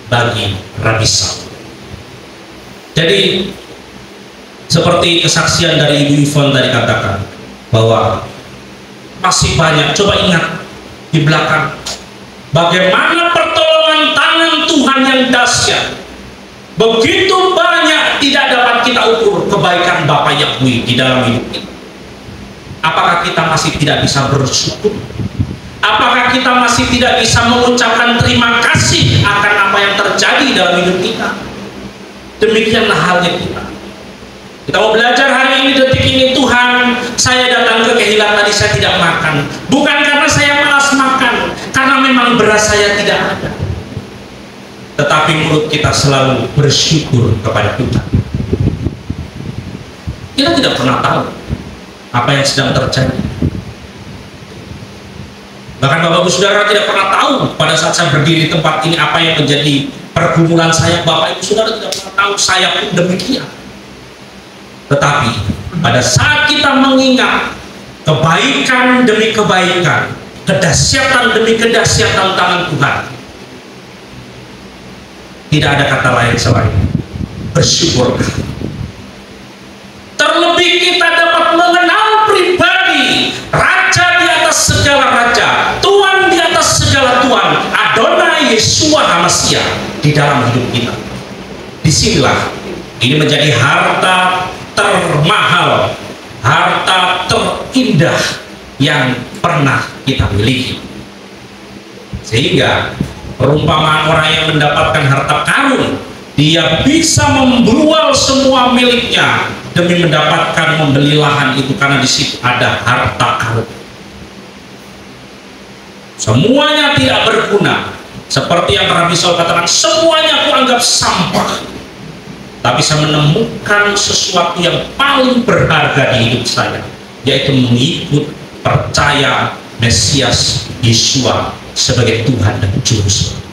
bagi Rabi Saul. Jadi seperti kesaksian dari Ibu Yvonne tadi katakan, bahwa masih banyak. Coba ingat di belakang bagaimana pertolongan tangan Tuhan yang dahsyat. Begitu banyak tidak dapat kita ukur kebaikan Bapa Yahweh di dalam hidup kita. Apakah kita masih tidak bisa bersyukur? Apakah kita masih tidak bisa mengucapkan terima kasih akan apa yang terjadi dalam hidup kita? Demikianlah halnya kita. Kita mau belajar hari ini, detik ini, Tuhan, saya datang ke Kehilat tadi saya tidak makan. Bukan karena saya malas makan, karena memang beras saya tidak ada. Tetapi mulut kita selalu bersyukur kepada Tuhan. Kita tidak pernah tahu apa yang sedang terjadi. Bahkan Bapak Ibu Saudara tidak pernah tahu pada saat saya berdiri di tempat ini apa yang menjadi pergumulan saya. Bapak Ibu Saudara tidak pernah tahu, saya pun demikian. Tetapi pada saat kita mengingat kebaikan demi kebaikan, kedahsyatan demi kedahsyatan tangan Tuhan, tidak ada kata lain selain bersyukur. Terlebih kita dapat mengenal pribadi Raja di atas segala raja, Tuhan di atas segala Tuhan, Adonai Yeshua HaMashiach di dalam hidup kita. Disinilah ini menjadi harta termahal, harta terindah yang pernah kita miliki. Sehingga perumpamaan orang yang mendapatkan harta karun, dia bisa membual semua miliknya demi mendapatkan membeli lahan itu, karena di situ ada harta karun. Semuanya tidak berguna, seperti yang Rabi Saul katakan, semuanya aku anggap sampah. Tapi saya menemukan sesuatu yang paling berharga di hidup saya, yaitu mengikut, percaya Mesias Yeshua sebagai Tuhan dan Juru Selamat.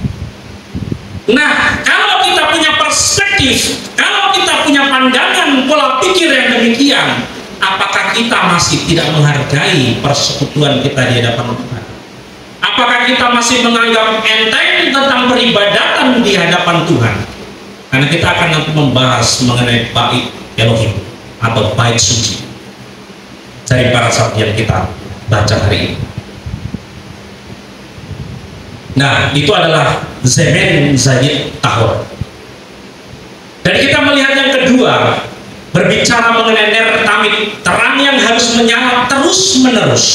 Nah, kalau kita punya perspektif, kalau kita punya pandangan pola pikir yang demikian, apakah kita masih tidak menghargai persekutuan kita di hadapan Tuhan? Apakah kita masih menganggap enteng tentang peribadatan di hadapan Tuhan? Karena kita akan nanti membahas mengenai bait Elohim atau bait suci dari para saksi yang kita baca hari ini. Nah, itu adalah Zemen Zayid Tahor. Dan kita melihat yang kedua, berbicara mengenai Ner Tamid, terang yang harus menyala terus menerus.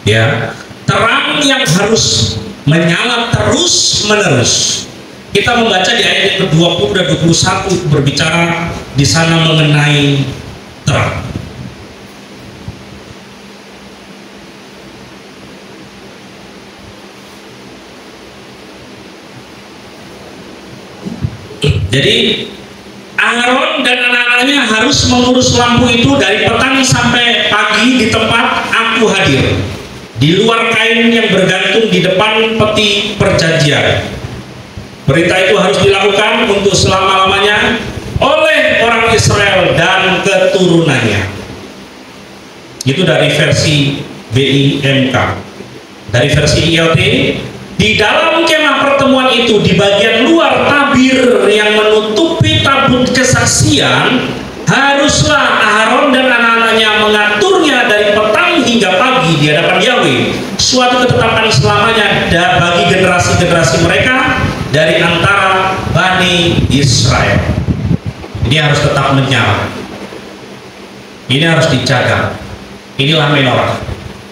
Ya, terang yang harus menyala terus menerus. Kita membaca di ayat ke-20 dan 21 berbicara di sana mengenai terang. Jadi Aaron dan anak-anaknya harus mengurus lampu itu dari petang sampai pagi di tempat aku hadir, di luar kain yang bergantung di depan peti perjanjian. Berita itu harus dilakukan untuk selama-lamanya oleh orang Israel dan keturunannya. Itu dari versi BIMK. Dari versi ILT, di dalam kemah pertemuan itu, di bagian luar tabir yang menutupi tabut kesaksian, haruslah Aharon dan anak-anaknya mengaturnya dari petang hingga pagi di hadapan Yahweh, suatu ketetapan selamanya bagi generasi-generasi mereka dari antara Bani Israel. Ini harus tetap menyala, ini harus dijaga. Inilah menorah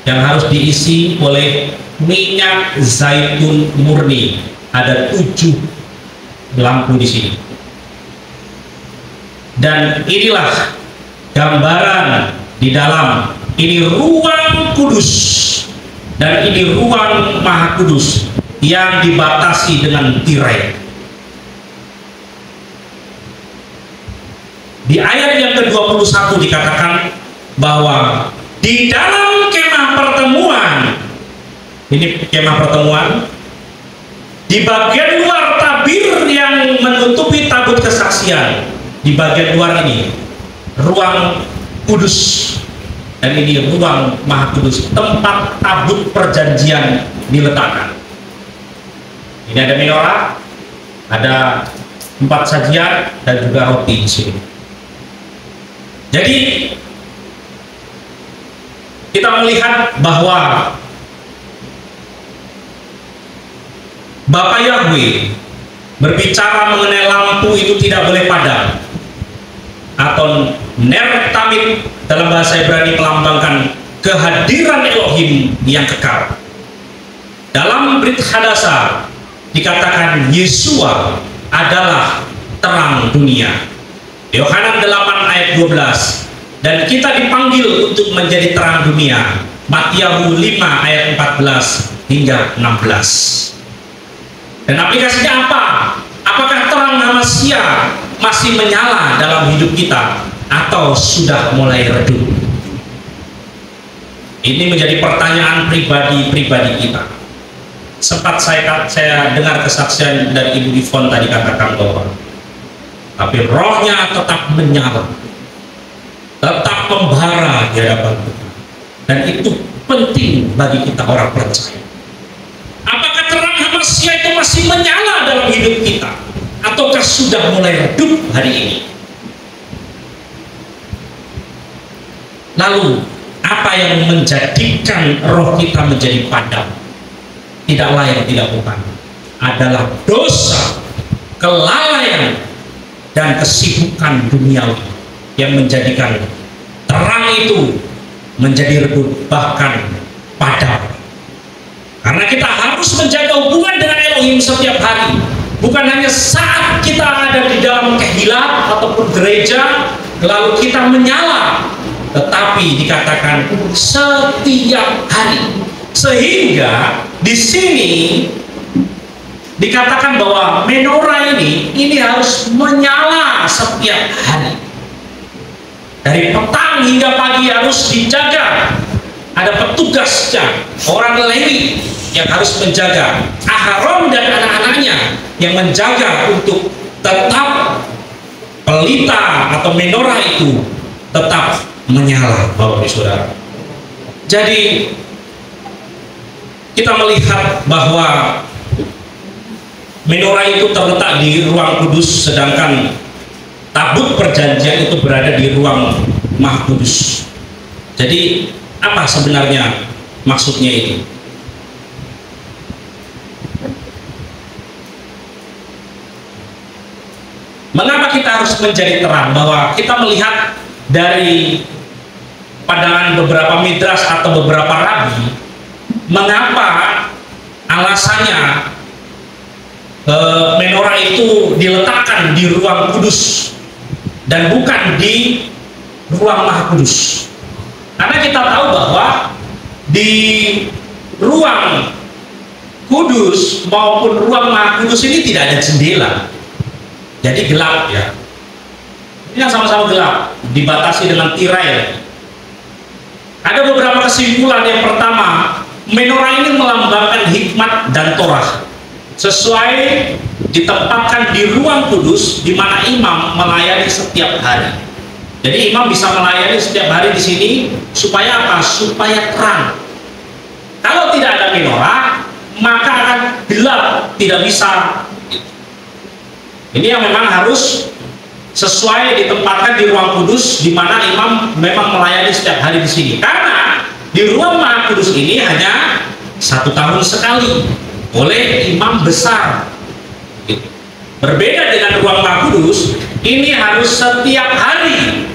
yang harus diisi oleh minyak zaitun murni. Ada 7 lampu di sini. Dan inilah gambaran di dalam ini ruang kudus, dan ini ruang maha kudus yang dibatasi dengan tirai. Di ayat yang ke-21 dikatakan bahwa di dalam kemah pertemuan, ini kemah pertemuan, di bagian luar tabir yang menutupi tabut kesaksian, di bagian luar ini ruang kudus, dan ini ruang maha kudus, tempat tabut perjanjian diletakkan. Ini ada menorah, ada 4 sajian dan juga roti di sini. Jadi kita melihat bahwa Bapak Yahweh berbicara mengenai lampu itu tidak boleh padam, atau ner tamid dalam bahasa Ibrani melambangkan kehadiran Elohim yang kekal. Dalam Brit Hadasa dikatakan Yesua adalah terang dunia. Yohanan 8 ayat 12. Dan kita dipanggil untuk menjadi terang dunia. Matius 5 ayat 14 hingga 16. Dan aplikasinya apa? Apakah terang Hamasya masih menyala dalam hidup kita atau sudah mulai redup? Ini menjadi pertanyaan pribadi kita. Sempat saya dengar kesaksian dari Ibu Yvonne tadi katakan bahwa tapi rohnya tetap menyala, tetap membara di hadapan kita, dan itu penting bagi kita orang percaya. Apakah terang Hamasya itu masih menyala dalam hidup kita ataukah sudah mulai redup hari ini? Lalu apa yang menjadikan roh kita menjadi padam? Tidak lain tidak bukan adalah dosa, kelalaian, dan kesibukan duniawi yang menjadikan terang itu menjadi redup, bahkan padam. Karena kita harus menjaga hubungan dengan Elohim setiap hari, bukan hanya saat kita ada di dalam kehilat ataupun gereja lalu kita menyala, tetapi dikatakan setiap hari. Sehingga di sini dikatakan bahwa menorah ini harus menyala setiap hari. Dari petang hingga pagi harus dijaga. Ada petugasnya, orang Lewi yang harus menjaga. Aharon dan anak-anaknya yang menjaga untuk tetap pelita atau menorah itu tetap menyala, Bapak Ibu Saudara. Jadi kita melihat bahwa menorah itu terletak di ruang kudus, sedangkan tabut perjanjian itu berada di ruang maha kudus. Jadi apa sebenarnya maksudnya ini? Mengapa kita harus menjadi terang? Bahwa kita melihat dari pandangan beberapa midras atau beberapa rabi, mengapa alasannya menorah itu diletakkan di ruang kudus dan bukan di ruang maha kudus? Karena kita tahu bahwa di ruang kudus maupun ruang maha kudus ini tidak ada jendela, jadi gelap ya. Ini sama-sama gelap, dibatasi dengan tirai. Ada beberapa kesimpulan. Yang pertama, menorah ini melambangkan hikmat dan Torah sesuai ditempatkan di ruang kudus di mana imam melayani setiap hari. Jadi imam bisa melayani setiap hari di sini supaya apa? Supaya terang. Kalau tidak ada menorah, maka akan gelap, tidak bisa. Ini yang memang harus sesuai ditempatkan di ruang kudus di mana imam memang melayani setiap hari di sini. Karena di ruang Maha Kudus ini hanya 1 tahun sekali oleh imam besar. Berbeda dengan ruang Maha Kudus, ini harus setiap hari.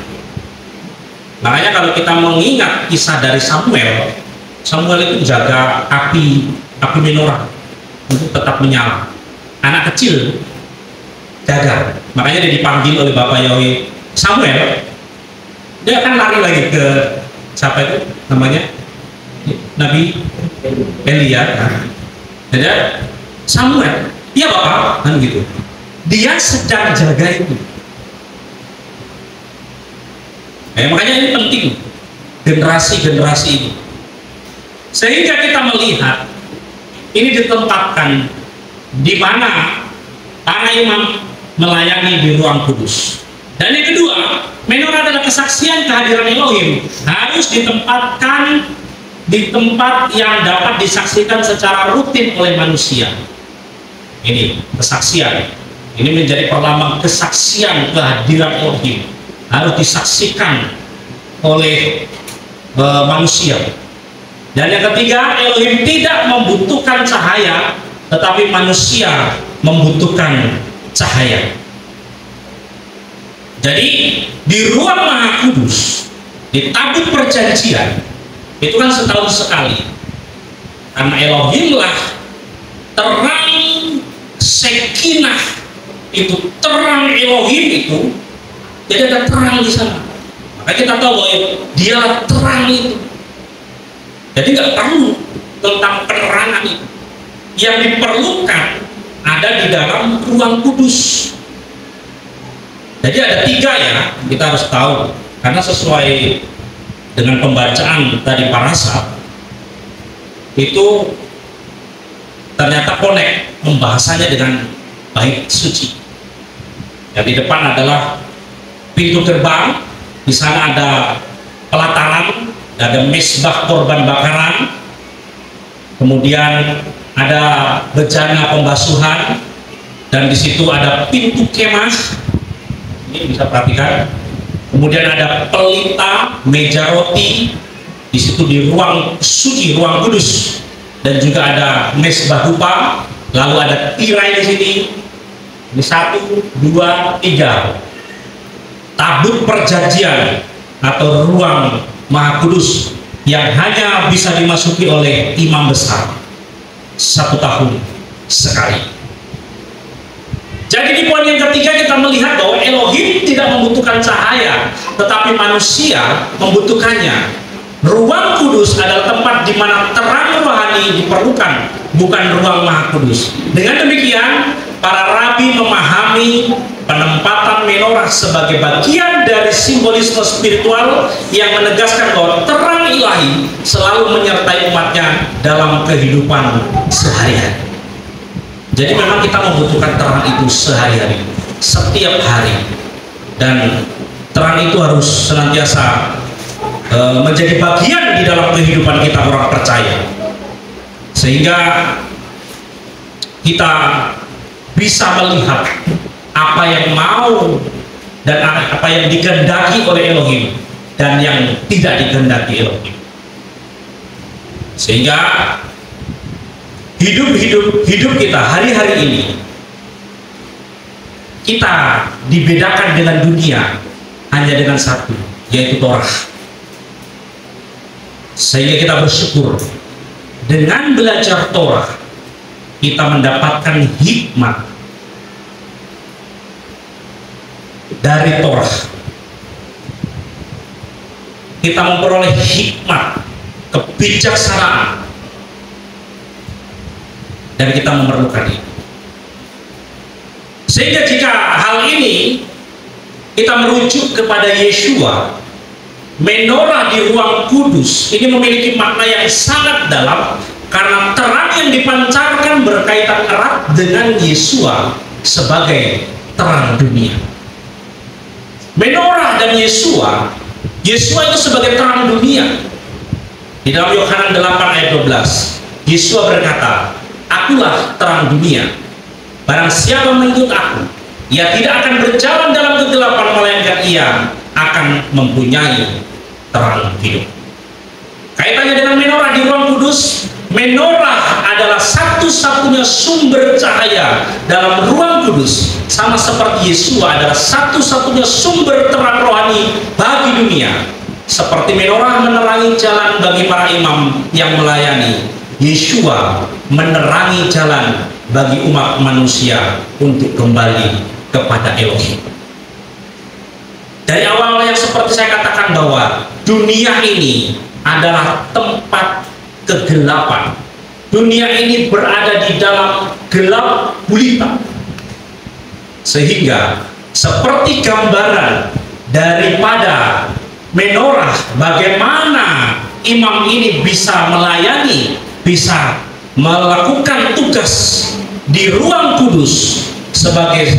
Makanya kalau kita mengingat kisah dari Samuel, Samuel itu jaga api menorah untuk tetap menyala. Anak kecil jaga, makanya dia dipanggil oleh Bapak Yahweh Samuel. Dia akan lari lagi ke siapa itu namanya, Nabi Elia. Jadi Samuel, iya Bapak, kan gitu. Dia sedang jaga itu. Makanya ini penting, generasi-generasi ini. Sehingga kita melihat ini ditempatkan di mana para imam melayani di ruang kudus. Dan yang kedua, menorah adalah kesaksian kehadiran Elohim, harus ditempatkan di tempat yang dapat disaksikan secara rutin oleh manusia. Ini kesaksian, ini menjadi perlambang kesaksian kehadiran Elohim, harus disaksikan oleh manusia. Dan yang ketiga, Elohim tidak membutuhkan cahaya, tetapi manusia membutuhkan cahaya. Jadi di ruang Maha Kudus, di tabut perjanjian, itu kan setahun sekali. Karena Elohim lah terang Sekinah, itu terang Elohim itu, jadi ada terang di sana. Maka kita tahu bahwa dia terang itu. Jadi nggak perlu tentang penerangan itu. Yang diperlukan ada di dalam ruang kudus. Jadi ada 3 ya, kita harus tahu, karena sesuai dengan pembacaan tadi Parasat itu ternyata connect pembahasannya dengan bait suci. Yang di depan adalah pintu gerbang, di sana ada pelataran, ada mesbah korban bakaran, kemudian ada bejana pembasuhan, dan di situ ada pintu kemah. Ini bisa perhatikan. Kemudian ada pelita, meja roti, di situ di ruang suci, ruang kudus, dan juga ada mesbah dupa. Lalu ada tirai di sini. Ini 1, 2, 3. Tabut perjanjian atau ruang Maha Kudus yang hanya bisa dimasuki oleh imam besar 1 tahun sekali. Jadi di poin yang ketiga kita melihat bahwa Elohim tidak membutuhkan cahaya, tetapi manusia membutuhkannya. Ruang kudus adalah tempat di mana terang rohani diperlukan, bukan ruang Maha Kudus. Dengan demikian, para rabi memahami penempatan menorah sebagai bagian dari simbolisme spiritual yang menegaskan bahwa terang ilahi selalu menyertai umatnya dalam kehidupan sehari-hari. Jadi memang kita membutuhkan terang itu sehari-hari, setiap hari, dan terang itu harus senantiasa menjadi bagian di dalam kehidupan kita orang percaya, sehingga kita bisa melihat apa yang mau dan apa yang dikehendaki oleh Elohim dan yang tidak dikehendaki Elohim, sehingga hidup kita hari-hari ini kita dibedakan dengan dunia hanya dengan satu, yaitu Torah. Sehingga kita bersyukur dengan belajar Torah kita mendapatkan hikmat dari Torah. Kita memperoleh hikmat, kebijaksanaan, dan kita memerlukan itu. Sehingga jika hal ini kita merujuk kepada Yeshua, menorah di ruang kudus ini memiliki makna yang sangat dalam, karena terang yang dipancarkan berkaitan erat dengan Yeshua sebagai terang dunia. Menorah dan Yesua itu sebagai terang dunia. Di dalam Yohanan 8 ayat 12, Yesua berkata, "Akulah terang dunia. Barang siapa mengikut aku, ia tidak akan berjalan dalam kegelapan, melainkan ia akan mempunyai terang hidup." Kaitannya dengan menorah di ruang kudus, menorah adalah satu-satunya sumber cahaya dalam ruang kudus, sama seperti Yesua adalah satu-satunya sumber terang rohani bagi dunia. Seperti menorah menerangi jalan bagi para imam yang melayani, Yesua menerangi jalan bagi umat manusia untuk kembali kepada Elohim. Dari awal yang seperti saya katakan bahwa dunia ini adalah tempat kegelapan. Dunia ini berada di dalam gelap gulita. Sehingga seperti gambaran daripada menorah, bagaimana imam ini bisa melayani, bisa melakukan tugas di ruang kudus sebagai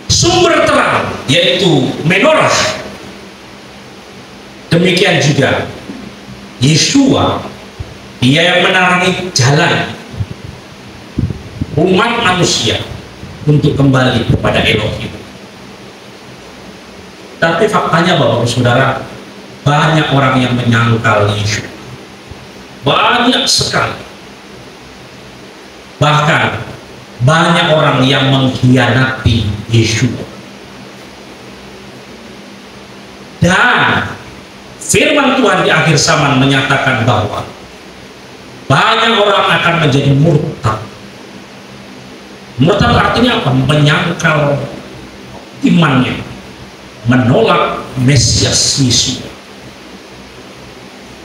sumber terang, yaitu menorah. Demikian juga Yesua, dia yang menerangi jalan umat manusia untuk kembali kepada Elohim. Tapi faktanya Bapak Saudara, banyak orang yang menyangkal Yesua, banyak sekali. Bahkan banyak orang yang mengkhianati Yesua. Dan firman Tuhan di akhir zaman menyatakan bahwa banyak orang akan menjadi murtad. Murtad artinya apa? Menyangkal imannya, menolak Mesias Yesus.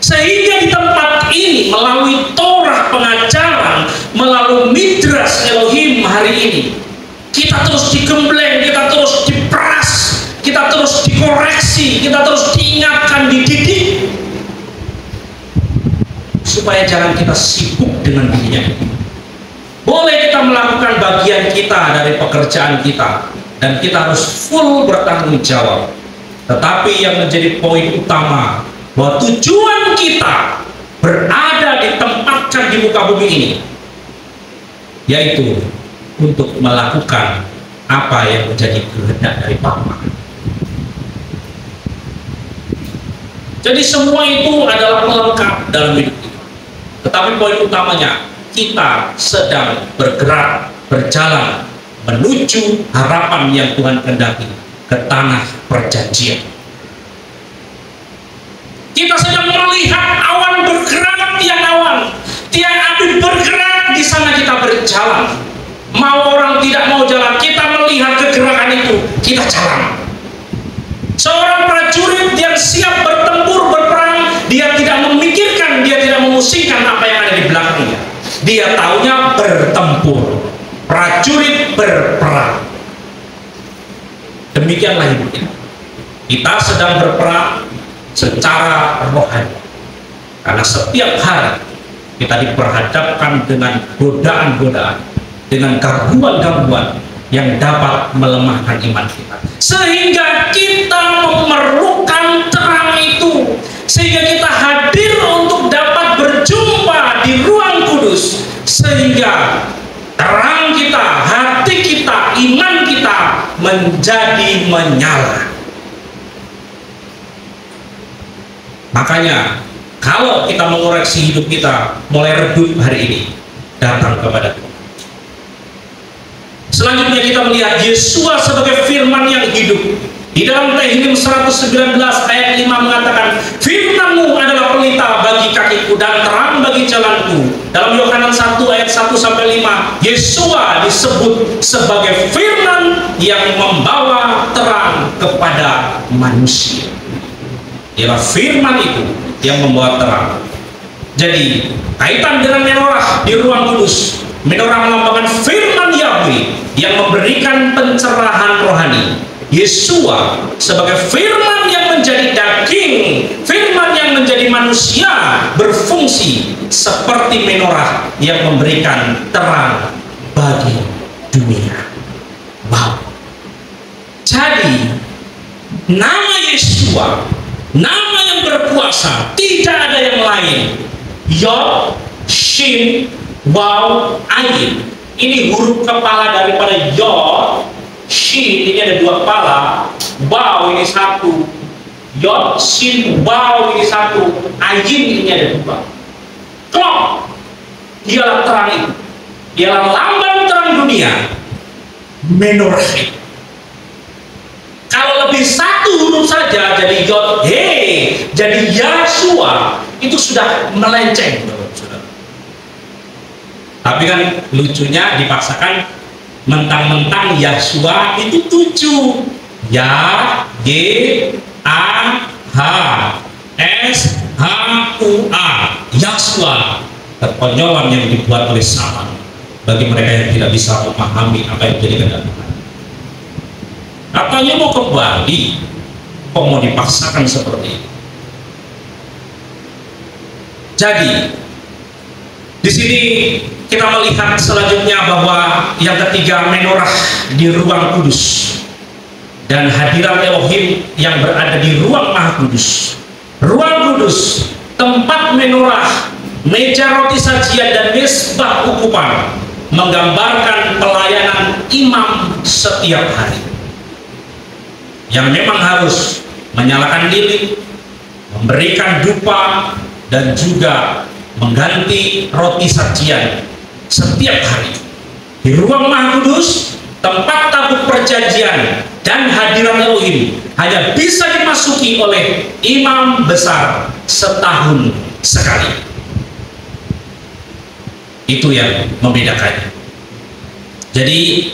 Sehingga di tempat ini, melalui Torah pengajaran, melalui Midras Elohim hari ini, kita terus digembleng, kita terus diperas, kita terus dikoreksi, kita terus diingatkan, dididik, supaya jangan kita sibuk dengan dunia. Boleh kita melakukan bagian kita dari pekerjaan kita, dan kita harus full bertanggung jawab. Tetapi yang menjadi poin utama, bahwa tujuan kita berada ditempatkan di muka bumi ini, yaitu untuk melakukan apa yang menjadi kehendak dari Bapa. Jadi semua itu adalah pelengkap dalam hidup kita. Tetapi poin utamanya, kita sedang bergerak, berjalan menuju harapan yang Tuhan kehendaki, ke tanah perjanjian. Kita sedang melihat awan bergerak, tiang awan, tiang api bergerak, di sana kita berjalan. Mau orang tidak mau jalan, kita melihat kegerakan itu, kita jalan. Seorang prajurit yang siap bertempur, berperang, dia tidak memikirkan, dia tidak memusingkan apa yang ada di belakangnya. Dia taunya bertempur, prajurit berperang. Demikianlah hidup kita. Kita sedang berperang secara rohani, karena setiap hari kita diperhadapkan dengan godaan-godaan, dengan gangguan-gangguan yang dapat melemahkan iman kita, sehingga kita memerlukan terang itu, sehingga kita hadir untuk dapat berjumpa di ruang kudus, sehingga terang kita, hati kita, iman kita menjadi menyala. Makanya kalau kita mengoreksi hidup kita mulai redup hari ini, datang kepada Tuhan. Selanjutnya kita melihat Yesua sebagai firman yang hidup. Di dalam Tehillim 119 ayat 5 mengatakan, "Firman-Mu adalah pelita bagi kakiku dan terang bagi jalanku." Dalam Yohanan 1 ayat 1-5, Yesua disebut sebagai firman yang membawa terang kepada manusia. Ialah firman itu yang membawa terang. Jadi kaitan dengan menorah di ruang kudus, menorah melambangkan firman Yahweh yang memberikan pencerahan rohani. Yesua sebagai firman yang menjadi daging, firman yang menjadi manusia, berfungsi seperti menorah yang memberikan terang bagi dunia. Wow. Jadi nama Yeshua, nama yang berkuasa, tidak ada yang lain. Yod, Shin, Waw, Ayin. Ini huruf kepala daripada Yod. Shin ini ada 2 kepala, Waw ini 1, Yod, Shin, Waw ini 1, Ayin ini ada 2. Klok, dialah terang itu, dialah lambang terang dunia, menorah. Kalau lebih 1 huruf saja jadi Yod, jadi Yeshua, itu sudah melenceng. Tapi kan lucunya dipaksakan mentang-mentang Yeshua itu 7. Ya, G, A, H, S, H, U, A. Yeshua. Kekonyolan yang dibuat oleh Satan bagi mereka yang tidak bisa memahami apa yang menjadi kehendak Tuhan. Katanya mau kembali, kok mau dipaksakan seperti itu? Jadi di sini kita melihat selanjutnya bahwa yang ketiga, menorah di ruang kudus dan hadirat Elohim yang berada di ruang Maha Kudus. Ruang kudus, tempat menorah, meja roti sajian dan mesbah ukupan menggambarkan pelayanan imam setiap hari, yang memang harus menyalakan lilin, memberikan dupa, dan juga mengganti roti sajian setiap hari. Di ruang Maha Kudus, tempat tabut perjanjian dan hadirat Elohim hanya bisa dimasuki oleh imam besar setahun sekali. Itu yang membedakannya. Jadi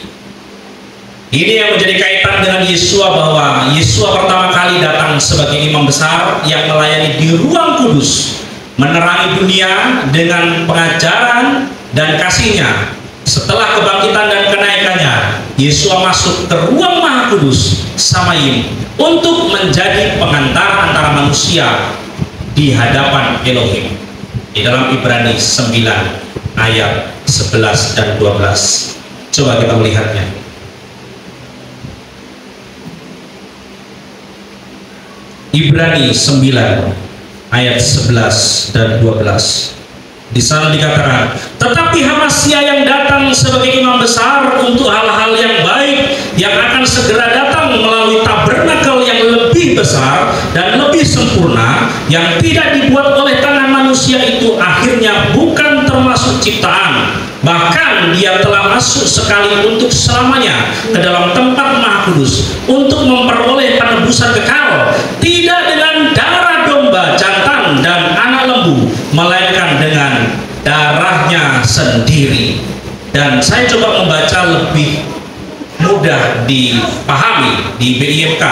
ini yang menjadi kaitan dengan Yeshua, bahwa Yeshua pertama kali datang sebagai imam besar yang melayani di ruang kudus, menerangi dunia dengan pengajaran dan kasihnya. Setelah kebangkitan dan kenaikannya, Yeshua masuk ke ruang Maha Kudus Samayim untuk menjadi pengantar antara manusia di hadapan Elohim. Di dalam Ibrani 9 ayat 11 dan 12. Coba kita melihatnya. Ibrani 9 ayat 11 dan 12. Di sana dikatakan, tetapi Hamasya yang datang sebagai imam besar untuk hal-hal yang baik yang akan segera datang melalui tabernakel yang lebih besar dan lebih sempurna, yang tidak dibuat oleh tangan manusia, itu akhirnya bukan termasuk ciptaan, bahkan dia telah masuk sekali untuk selamanya ke dalam tempat Maha Kudus untuk memperoleh penebusan kekal, tidak dengan darah domba jantan dan anak lembu, melainkan dengan darahnya sendiri. Dan saya coba membaca lebih mudah dipahami di BIMK.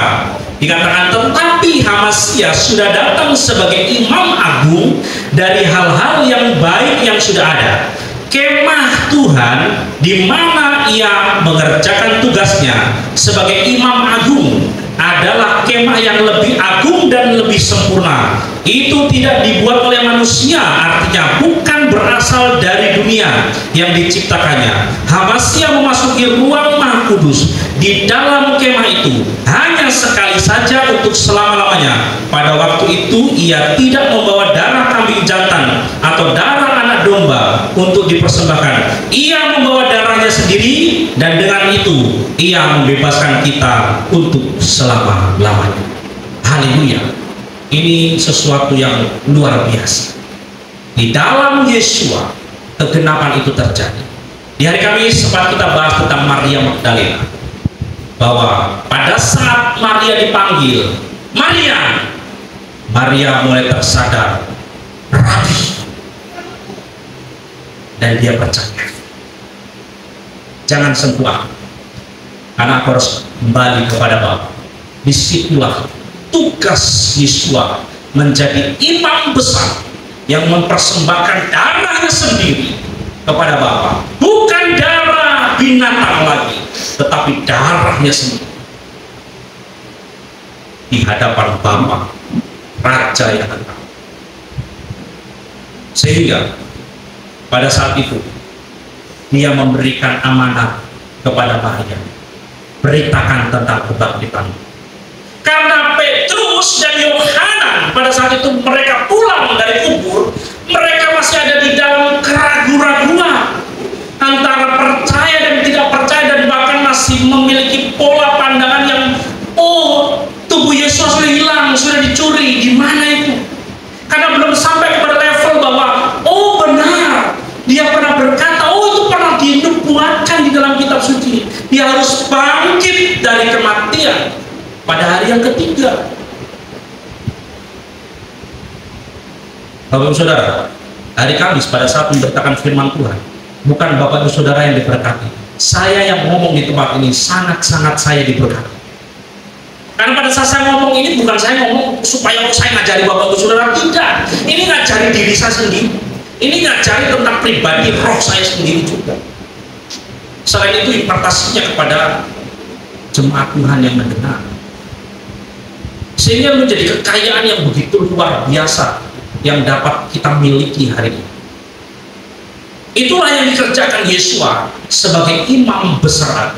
Dikatakan, tetapi Hamasya sudah datang sebagai imam agung dari hal-hal yang baik yang sudah ada. Kemah Tuhan di mana ia mengerjakan tugasnya sebagai imam agung adalah kemah yang lebih agung dan lebih sempurna. Itu tidak dibuat oleh manusia, artinya bukan berasal dari dunia yang diciptakannya. Hamasya memasuki ruang Maha Kudus di dalam kemah itu hanya sekali saja untuk selama-lamanya. Pada waktu itu ia tidak membawa darah kambing jantan atau darah anak domba untuk dipersembahkan. Ia membawa darahnya sendiri, dan dengan itu ia membebaskan kita untuk selama-lamanya. Haleluya. Ini sesuatu yang luar biasa. Di dalam Yeshua kegenapan itu terjadi. Di hari Kamis sempat kita bahas tentang Maria Magdalena, bahwa pada saat Maria dipanggil, Maria mulai tersadar, Rabi, dan dia percaya. Jangan sentuh aku, karena aku harus kembali kepada Bapa. Disitulah tugas Yeshua menjadi imam besar yang mempersembahkan darahnya sendiri kepada Bapa. Bukan darah binatang lagi, tetapi darahnya sendiri di hadapan Bapa, Raja yang tetap. Sehingga pada saat itu dia memberikan amanat kepada Maria beritakan tentang kebangkitan. Karena Petrus dan Yohanan pada saat itu mereka pulang dari kubur, mereka masih ada di dalam keraguan-raguan antara percaya dan tidak percaya, dan bahkan masih memiliki pola pandangan yang, oh, tubuh Yesus sudah hilang, sudah dicuri, di mana itu? Karena belum sampai kepada level bahwa, oh benar, dia pernah berkata, oh itu pernah dinubuatkan di dalam kitab suci, dia harus bangkit dari kematian pada hari yang ketiga. Bapak Ibu Saudara, hari Kamis pada saat memberitakan firman Tuhan, bukan Bapak Ibu Saudara yang diberkati, saya yang ngomong di tempat ini, sangat-sangat saya diberkati. Karena pada saat saya ngomong ini, bukan saya ngomong supaya saya ngajari Bapak Ibu Saudara, tidak. Ini ngajari diri saya sendiri, ini ngajari tentang pribadi roh saya sendiri juga. Selain itu impartasinya kepada jemaat Tuhan yang mendengar, sehingga menjadi kekayaan yang begitu luar biasa yang dapat kita miliki hari ini. Itulah yang dikerjakan Yesua sebagai imam besar.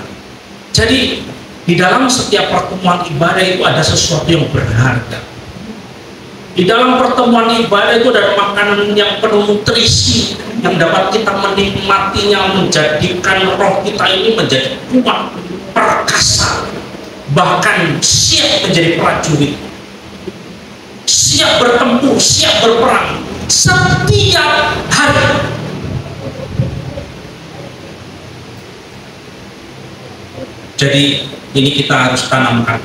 Jadi di dalam setiap pertemuan ibadah itu ada sesuatu yang berharga. Di dalam pertemuan ibadah itu ada makanan yang penuh nutrisi yang dapat kita menikmatinya, menjadikan roh kita ini menjadi kuat, perkasa, bahkan siap menjadi prajurit, siap bertempur, siap berperang setiap hari. Jadi ini kita harus tanamkan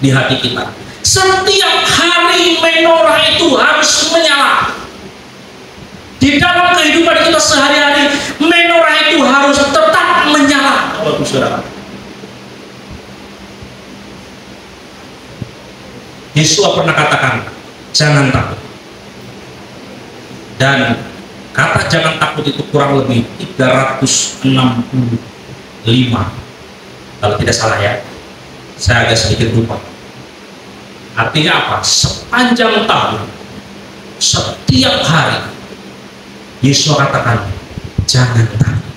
di hati kita. Setiap hari menorah itu harus menyala. Di dalam kehidupan kita sehari-hari, menorah itu harus tetap menyala. Bapak Saudara, Yesus pernah katakan, jangan takut. Dan kata jangan takut itu kurang lebih 365, kalau tidak salah ya, saya agak sedikit lupa. Artinya apa? Sepanjang tahun, setiap hari, Yesus katakan, jangan takut,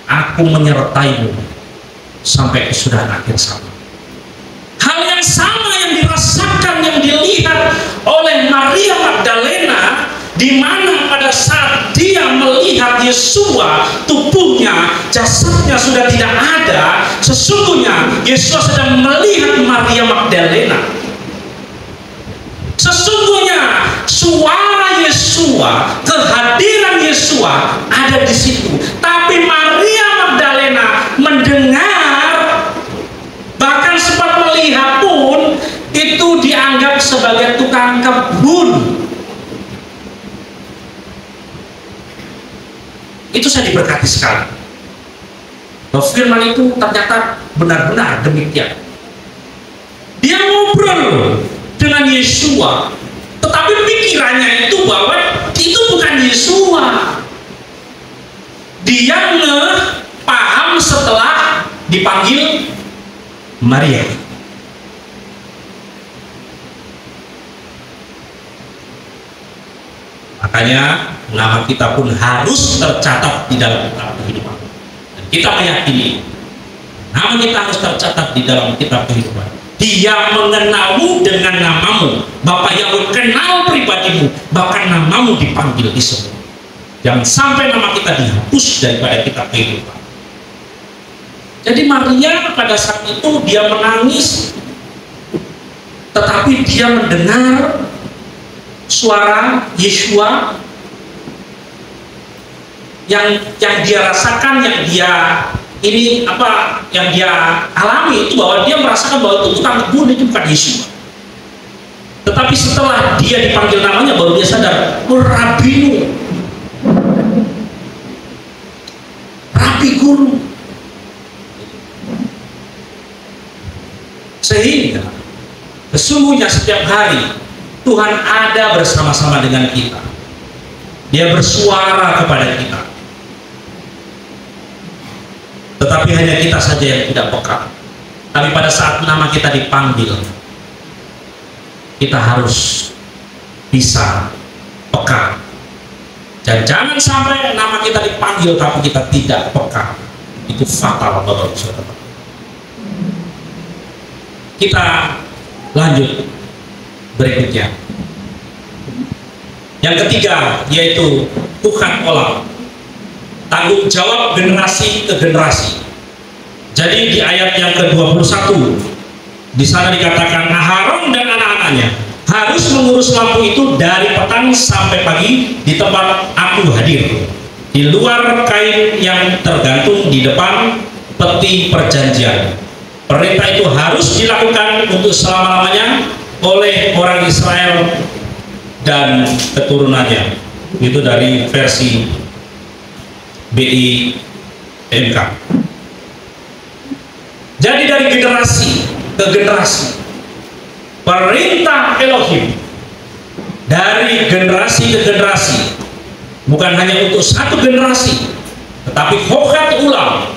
aku menyertaimu sampai kesudahan akhir zaman. Hal yang sama yang dirasakan, yang dilihat oleh Maria Magdalena, di mana pada saat dia melihat Yesua, tubuhnya, jasadnya sudah tidak ada, sesungguhnya Yesus sedang melihat Maria Magdalena. Sesungguhnya suara Yesua, kehadiran Yesua ada di situ, tapi Maria Magdalena mendengar, bahkan sempat melihat pun, itu dianggap sebagai tukang kebun. Itu saya diberkati sekali. Bahwa firman itu ternyata benar-benar demikian. Dia ngobrol dengan Yesua, tetapi pikirannya itu bahwa itu bukan Yesua. Dia paham setelah dipanggil Maria. Makanya nama kita pun harus tercatat di dalam kitab kehidupan. Dan kita meyakini nama kita harus tercatat di dalam kitab kehidupan. Dia mengenalmu dengan namamu. Bapa Yahweh kenal pribadimu, bahkan namamu dipanggil disebut. Jangan sampai nama kita dihapus daripada kitab kehidupan. Jadi Maria pada saat itu dia menangis, tetapi dia mendengar suara Yesua yang dia rasakan, yang dia ini apa yang dia alami itu, bahwa dia merasakan bahwa itu tukang kebun, itu bukan Yesus. Tetapi setelah dia dipanggil namanya, baru dia sadar, oh, Rabinu, Rabi Guru. Sehingga sesungguhnya setiap hari Tuhan ada bersama-sama dengan kita. Dia bersuara kepada kita. Tetapi hanya kita saja yang tidak peka. Tapi pada saat nama kita dipanggil, kita harus bisa peka. Dan jangan sampai nama kita dipanggil tapi kita tidak peka. Itu fatal, Bapak Saudara. Kita lanjut berikutnya. Yang ketiga yaitu Tuhan olah, tanggung jawab generasi ke generasi. Jadi di ayat yang ke-21 di sana dikatakan Aharon dan anak-anaknya harus mengurus lampu itu dari petang sampai pagi di tempat aku hadir, di luar kain yang tergantung di depan peti perjanjian. Perintah itu harus dilakukan untuk selama-lamanya oleh orang Israel dan keturunannya. Itu dari versi BIMK. Jadi dari generasi ke generasi, perintah Elohim dari generasi ke generasi, bukan hanya untuk satu generasi, tetapi Hokat Ulam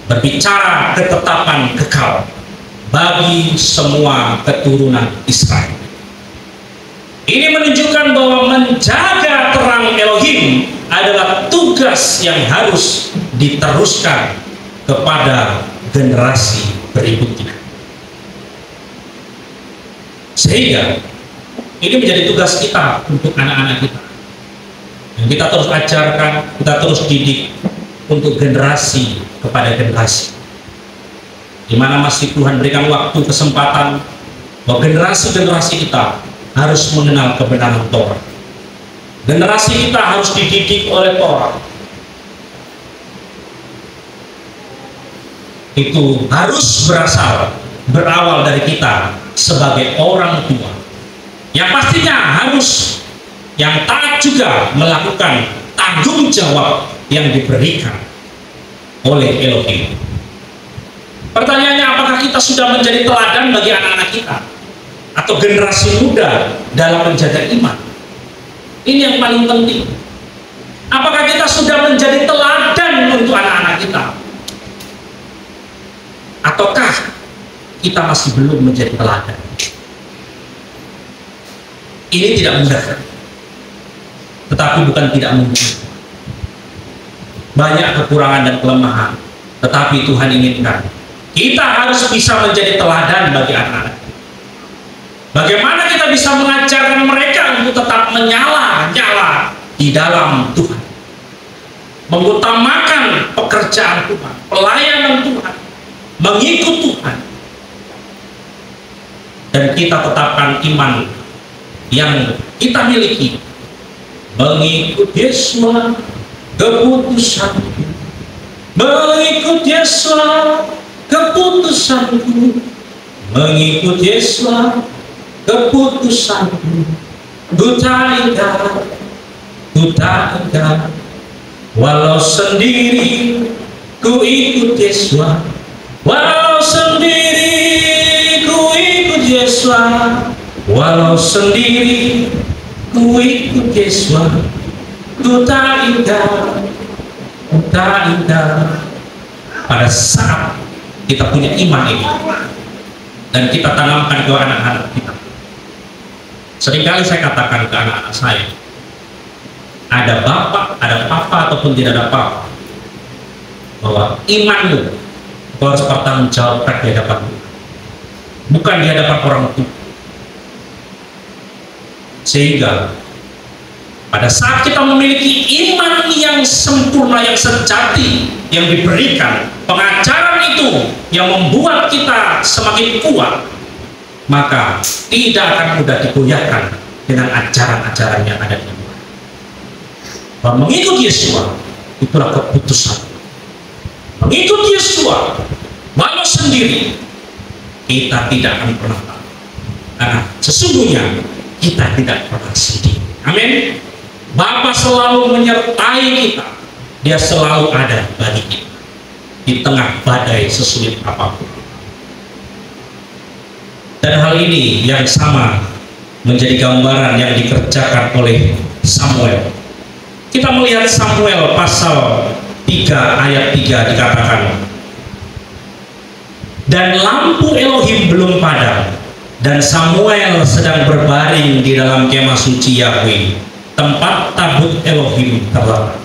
berbicara ketetapan kekal bagi semua keturunan Israel. Ini menunjukkan bahwa menjaga terang Elohim adalah tugas yang harus diteruskan kepada generasi berikutnya. Sehingga ini menjadi tugas kita untuk anak-anak kita, yang kita terus ajarkan, kita terus didik untuk generasi kepada generasi, di mana masih Tuhan berikan waktu, kesempatan bahwa generasi-generasi kita harus mengenal kebenaran Torah. Generasi kita harus dididik oleh Torah. Itu harus berawal dari kita sebagai orang tua, yang pastinya harus yang taat juga melakukan tanggung jawab yang diberikan oleh Elohim. Pertanyaannya, apakah kita sudah menjadi teladan bagi anak-anak kita atau generasi muda dalam menjaga iman? Ini yang paling penting. Apakah kita sudah menjadi teladan untuk anak-anak kita, ataukah kita masih belum menjadi teladan? Ini tidak mudah, tetapi bukan tidak mungkin. Banyak kekurangan dan kelemahan, tetapi Tuhan inginkan kita harus bisa menjadi teladan bagi anak-anak. Bagaimana kita bisa mengajarkan mereka untuk tetap menyala di dalam Tuhan, mengutamakan pekerjaan Tuhan, pelayanan Tuhan, mengikut Tuhan, dan kita tetapkan iman yang kita miliki, mengikut Yesus keputusanku, mengikut Yesus keputusanku, mengikut Yesus keputusanku. Ku tak ingkar, walau sendiri ku ikut Yesus, walau sendiri ku ikut Yesus, walau sendiri ku ikut Yesus. Ku tak ingkar, pada saat kita punya iman ini dan kita tanamkan ke anak-anak kita. Seringkali saya katakan ke anak-anak saya, ada bapak, ada papa ataupun tidak ada papa, bahwa imanmu harus bertanggung jawab di hadapan Tuhan, bukan di hadapan orang tua. Sehingga pada saat kita memiliki iman yang sempurna, yang sejati, yang diberikan, pengajaran itu yang membuat kita semakin kuat, maka tidak akan mudah digoyahkan dengan ajaran-ajaran yang ada di luar. Bahwa mengikut Yesus itulah keputusan. Mengikut Yesus walau sendiri, kita tidak akan pernah tahu, karena sesungguhnya kita tidak pernah sendiri. Amin. Bapa selalu menyertai kita, Dia selalu ada bagi kita di tengah badai sesulit apapun. Dan hal ini yang sama menjadi gambaran yang dikerjakan oleh Samuel. Kita melihat Samuel pasal 3 ayat 3 dikatakan, dan lampu Elohim belum padam, dan Samuel sedang berbaring di dalam kemah suci Yahweh, tempat tabut Elohim terletak.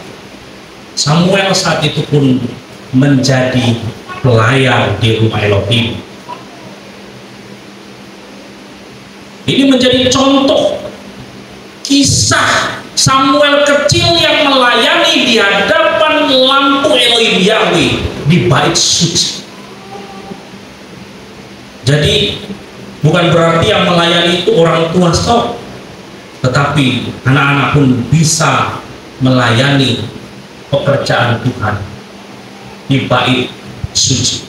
Samuel saat itu pun menjadi pelayan di rumah Elohim. Ini menjadi contoh kisah Samuel kecil yang melayani di hadapan lampu Elohim Yahweh di bait suci. Jadi bukan berarti yang melayani itu orang tua stop, tetapi anak-anak pun bisa melayani pekerjaan Tuhan di bait suci.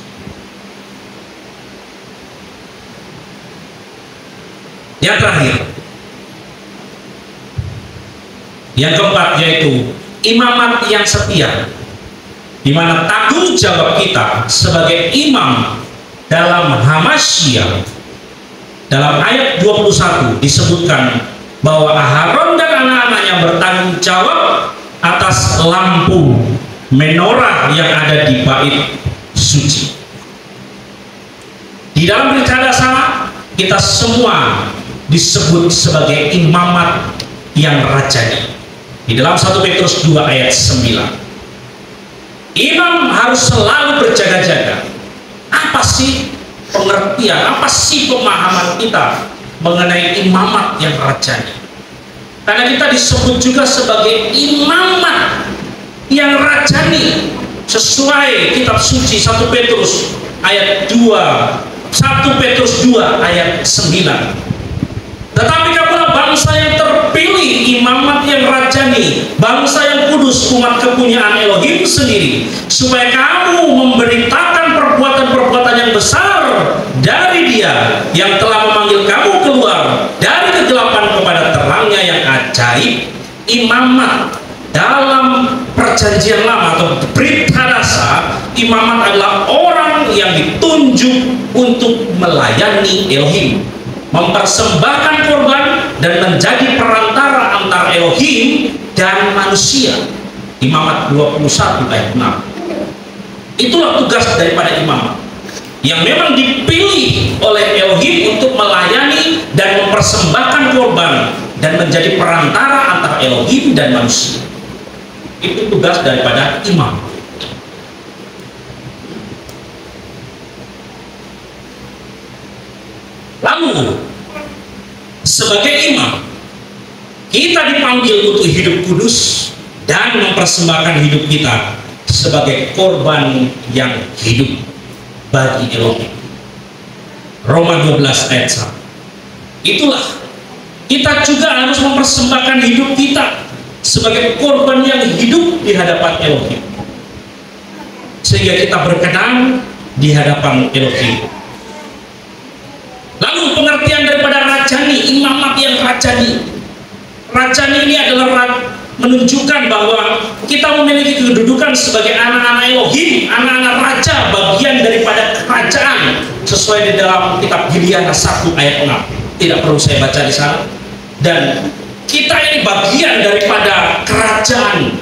Yang terakhir, yang keempat, yaitu imamat yang setia, di mana tanggung jawab kita sebagai imam dalam Hamasyiah. Dalam ayat 21 disebutkan bahwa Aharon dan anak-anaknya bertanggung jawab atas lampu menorah yang ada di bait suci. Di dalam rencana sama, kita semua disebut sebagai imamat yang rajani. Di dalam 1 Petrus 2 ayat 9, imam harus selalu berjaga-jaga. Apa sih pengertian, apa sih pemahaman kita mengenai imamat yang rajani? Karena kita disebut juga sebagai imamat yang rajani sesuai kitab suci 1 Petrus ayat 2, 1 Petrus 2 ayat 9. Tetapi kamulah bangsa yang terpilih, imamat yang rajani, bangsa yang kudus, umat kepunyaan Elohim sendiri, supaya kamu memberitakan perbuatan-perbuatan yang besar dari Dia yang telah memanggil kamu keluar dari kegelapan kepada terangnya yang ajaib. Imamat dalam perjanjian lama atau berita rasa, imamat adalah orang yang ditunjuk untuk melayani Elohim, mempersembahkan korban dan menjadi perantara antara Elohim dan manusia. Imamat 21 ayat 6. Itulah tugas daripada imamat yang memang dipilih oleh Elohim untuk melayani dan mempersembahkan korban dan menjadi perantara antara Elohim dan manusia. Itu tugas daripada imam. Lalu sebagai imam, kita dipanggil untuk hidup kudus dan mempersembahkan hidup kita sebagai korban yang hidup bagi Elohim. Roma 12 ayat 1. Itulah, kita juga harus mempersembahkan hidup kita sebagai korban yang hidup di hadapan Elohim, sehingga kita berkenan di hadapan Elohim. Lalu pengertian daripada rajani, imamat yang rajani. Rajani ini adalah menunjukkan bahwa kita memiliki kedudukan sebagai anak-anak Elohim, anak-anak raja, bagian daripada kerajaan, sesuai di dalam kitab Bilyana 1 ayat 6. Tidak perlu saya baca di sana. Dan kita ini bagian daripada kerajaan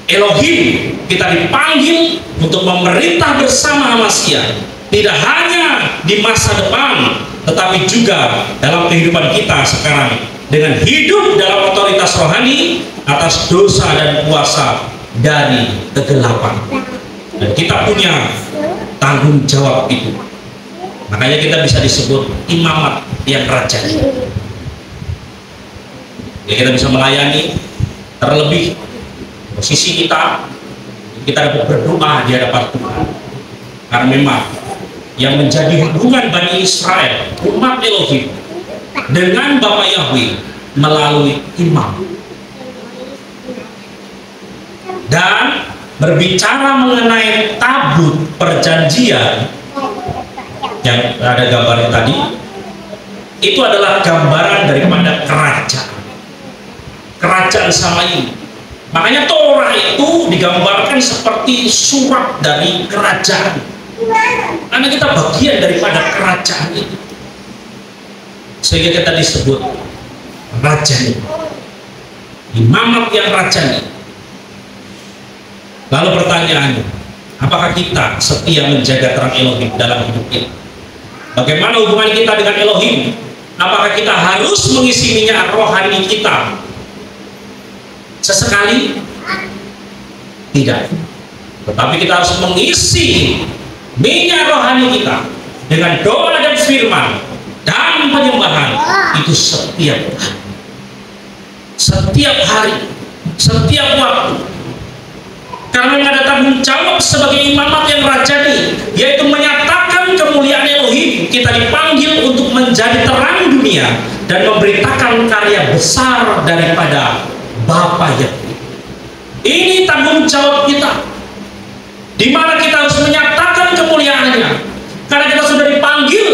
Elohim. Kita dipanggil untuk memerintah bersama Hamasyiah, tidak hanya di masa depan, tetapi juga dalam kehidupan kita sekarang, dengan hidup dalam otoritas rohani atas dosa dan kuasa dari kegelapan. Dan kita punya tanggung jawab itu. Makanya kita bisa disebut imamat yang rajani. Ya, kita bisa melayani, terlebih posisi kita dapat berdoa di hadapan Tuhan. Karena memang yang menjadi hubungan Bani Israel, umat Elohim, dengan Bapa Yahweh melalui imam. Dan berbicara mengenai tabut perjanjian yang ada gambarnya tadi, itu adalah gambaran daripada kerajaan Samayim. Makanya Torah itu digambarkan seperti surat dari kerajaan, karena kita bagian daripada kerajaan itu, sehingga kita disebut rajani, imamat yang rajani. Lalu pertanyaannya, apakah kita setia menjaga terang Elohim dalam hidup kita? Bagaimana hubungan kita dengan Elohim? Apakah kita harus mengisi minyak rohani kita sesekali? Tidak. Tetapi kita harus mengisi minyak rohani kita dengan doa dan firman, dan penyembahan itu setiap hari, setiap waktu. Karena ada tanggung jawab sebagai imamat yang rajani, yaitu menyatakan kemuliaan Elohim. Kita dipanggil untuk menjadi terang dunia dan memberitakan karya besar daripada Bapa Yahweh. Ini tanggung jawab kita, di mana kita harus menyatakan kemuliaannya. Karena kita sudah dipanggil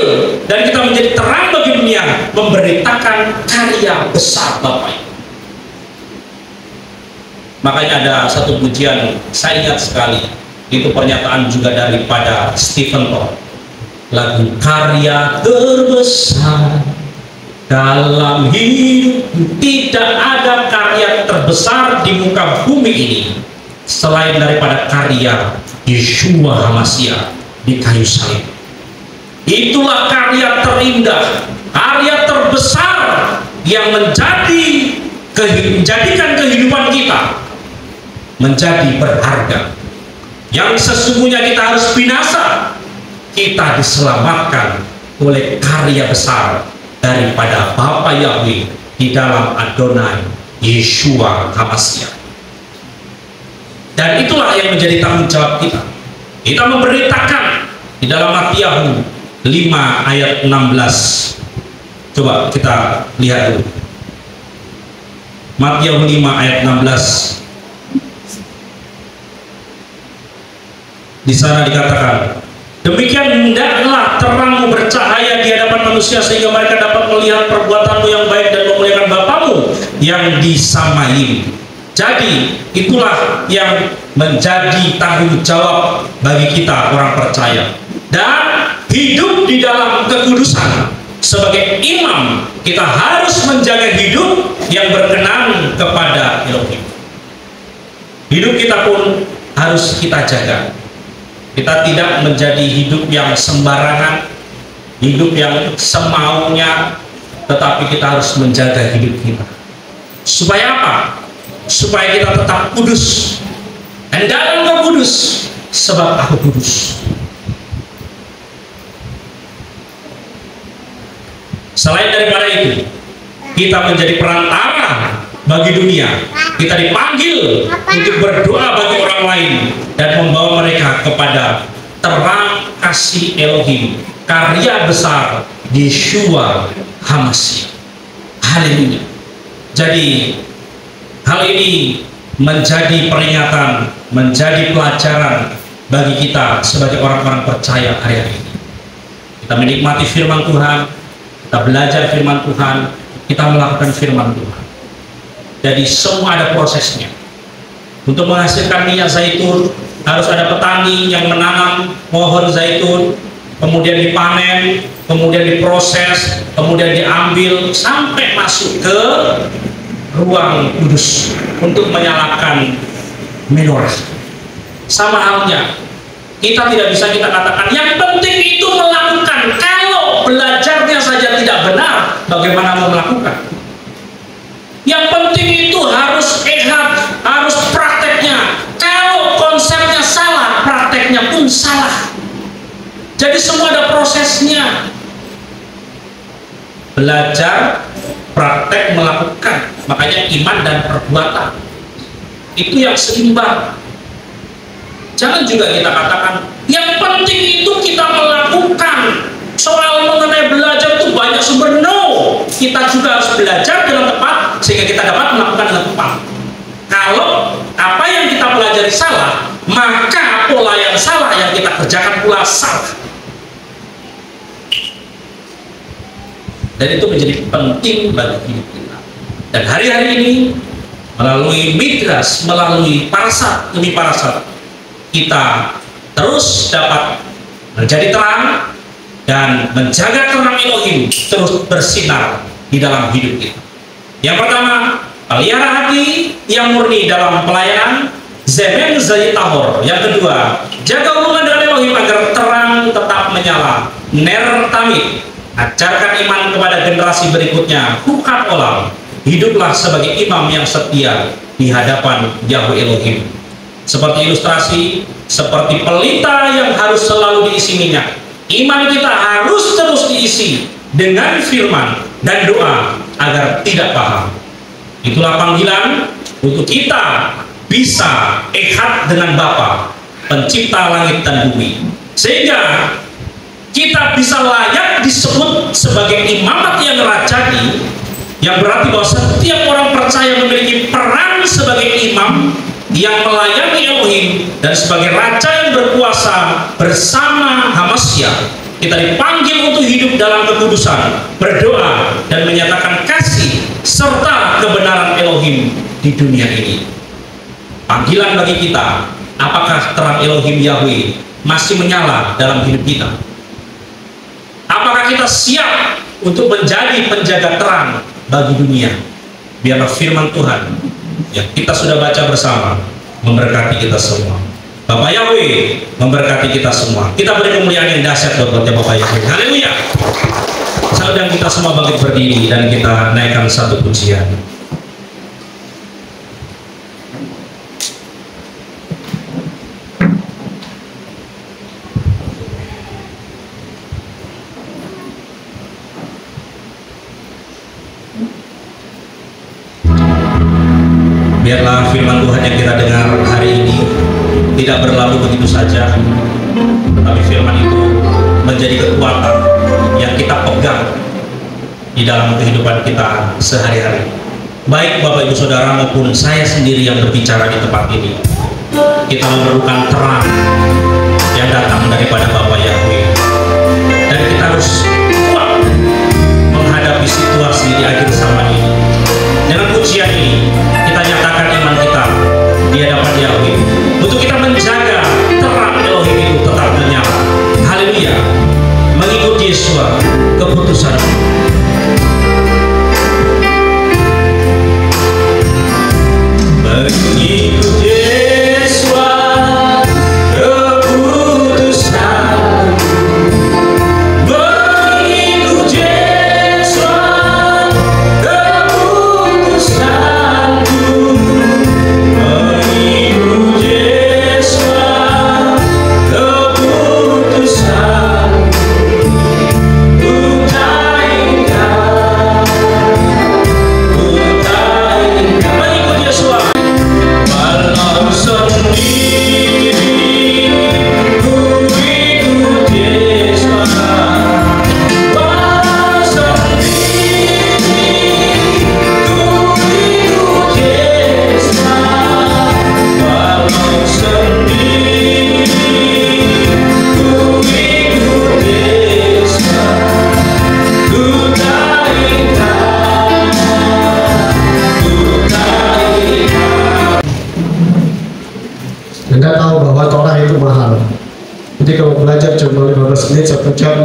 dan kita menjadi terang bagi dunia, memberitakan karya besar Bapa. Makanya ada satu pujian saya ingat sekali, itu pernyataan juga daripada Stephen Todd, lagu karya terbesar dalam hidup. Tidak ada karya terbesar di muka bumi ini selain daripada karya Yeshua HaMashiach di kayu salib. Itulah karya terindah, karya terbesar yang menjadikan kehidupan kita menjadi berharga. Yang sesungguhnya kita harus binasa, kita diselamatkan oleh karya besar daripada Bapa Yahweh di dalam Adonai Yeshua HaMashiach. Dan itulah yang menjadi tanggung jawab kita. Kita memberitakan di dalam Matius 5 ayat 16. Coba kita lihat dulu. Matius 5 ayat 16. Di sana dikatakan, demikian hendaklah terangmu bercahaya di hadapan manusia, sehingga mereka dapat melihat perbuatanmu yang baik dan memuliakan Bapamu yang di Samaim. Jadi itulah yang menjadi tanggung jawab bagi kita orang percaya, dan hidup di dalam kekudusan. Sebagai imam, kita harus menjaga hidup yang berkenan kepada Elohim. Hidup kita pun harus kita jaga. Kita tidak menjadi hidup yang sembarangan, hidup yang semaunya, tetapi kita harus menjaga hidup kita. Supaya apa? Supaya kita tetap kudus. Hendaklah engkau kudus, sebab aku kudus. Selain daripada itu, kita menjadi perantara bagi dunia. Kita dipanggil untuk berdoa bagi orang lain dan membawa mereka kepada terang kasih Elohim, karya besar Yeshua HaMashiach. Haleluya. Jadi hal ini menjadi peringatan, menjadi pelajaran bagi kita sebagai orang-orang percaya hari-hari ini. Kita menikmati firman Tuhan, kita belajar firman Tuhan, kita melakukan firman Tuhan. Jadi semua ada prosesnya. Untuk menghasilkan minyak zaitun harus ada petani yang menanam pohon zaitun, kemudian dipanen, kemudian diproses, kemudian diambil sampai masuk ke ruang kudus untuk menyalakan menorah. Sama halnya, kita tidak bisa kita katakan yang penting itu melakukan. Kalau belajarnya saja tidak benar, bagaimana mau melakukan? Yang penting itu harus harus prakteknya. Kalau konsepnya salah, prakteknya pun salah. Jadi semua ada prosesnya. Belajar, praktek, melakukan. Makanya iman dan perbuatan itu yang seimbang. Jangan juga kita katakan yang penting itu kita melakukan. Soal mengenai belajar itu banyak sumber. No, kita juga harus belajar dengan tepat sehingga kita dapat melakukan dengan tepat. Kalau apa yang kita pelajari salah, maka pola yang salah yang kita kerjakan pula salah. Dan itu menjadi penting bagi hidup kita. Dan hari-hari ini melalui Midras, melalui parasat demi parasat, kita terus dapat menjadi terang dan menjaga terang Elohim terus bersinar di dalam hidup kita. Yang pertama, pelihara hati yang murni dalam pelayanan, Zemen Zayit Tahor. Yang kedua, jaga hubungan dengan Elohim agar terang tetap menyala, Ner Tamid. Ajarkan iman kepada generasi berikutnya, Hukat Olam. Hiduplah sebagai imam yang setia di hadapan Yahweh Elohim. Seperti ilustrasi, seperti pelita yang harus selalu diisi minyak. Iman kita harus terus diisi dengan firman dan doa agar tidak paham. Itulah panggilan untuk kita bisa ehad dengan Bapa, pencipta langit dan bumi, sehingga kita bisa layak disebut sebagai imamat yang rajani, yang berarti bahwa setiap orang percaya memiliki peran sebagai imam yang melayani Elohim dan sebagai raja yang berkuasa bersama Hamasya. Kita dipanggil untuk hidup dalam kekudusan, berdoa dan menyatakan kasih serta kebenaran Elohim di dunia ini. Panggilan bagi kita, apakah terang Elohim Yahweh masih menyala dalam hidup kita? Apakah kita siap untuk menjadi penjaga terang bagi dunia? Biarlah firman Tuhan yang kita sudah baca bersama memberkati kita semua. Bapak Yahweh memberkati kita semua. Kita beri kemuliaan yang dahsyat buat Bapak Yahweh. Haleluya. Saudara, kita semua bangkit berdiri dan kita naikkan satu pujian. Biarlah firman Tuhan yang kita dengar hari ini tidak berlalu begitu saja, tetapi firman itu menjadi kekuatan yang kita pegang di dalam kehidupan kita sehari-hari. Baik Bapak Ibu Saudara maupun saya sendiri yang berbicara di tempat ini, kita memerlukan terang yang datang daripada Bapa Yahweh, dan kita harus kuat menghadapi situasi di akhir zaman ini. Dengan pujian ini kita nyatakan iman kita di hadapan Yahweh untuk kita menjaga terang Elohim itu tetap menyala. Haleluya. Mengikut Yesua keputusan. Mengikut Yesua keputusan. Mengikut Yesua keputusanku. Mengikut Yesua keputusan. Ku tak ingkar, ku tak ingkar. Mengikut Yesua. Walau sendiri ku ikut Yesua. Walau sendiri ku ikut Yesua. Walau sendiri ku ikut Yesua. Ku tak ingkar, ku tak ingkar. Anda tahu bahwa Torah itu mahal. Jadi kalau belajar cuma 15 menit 1 jam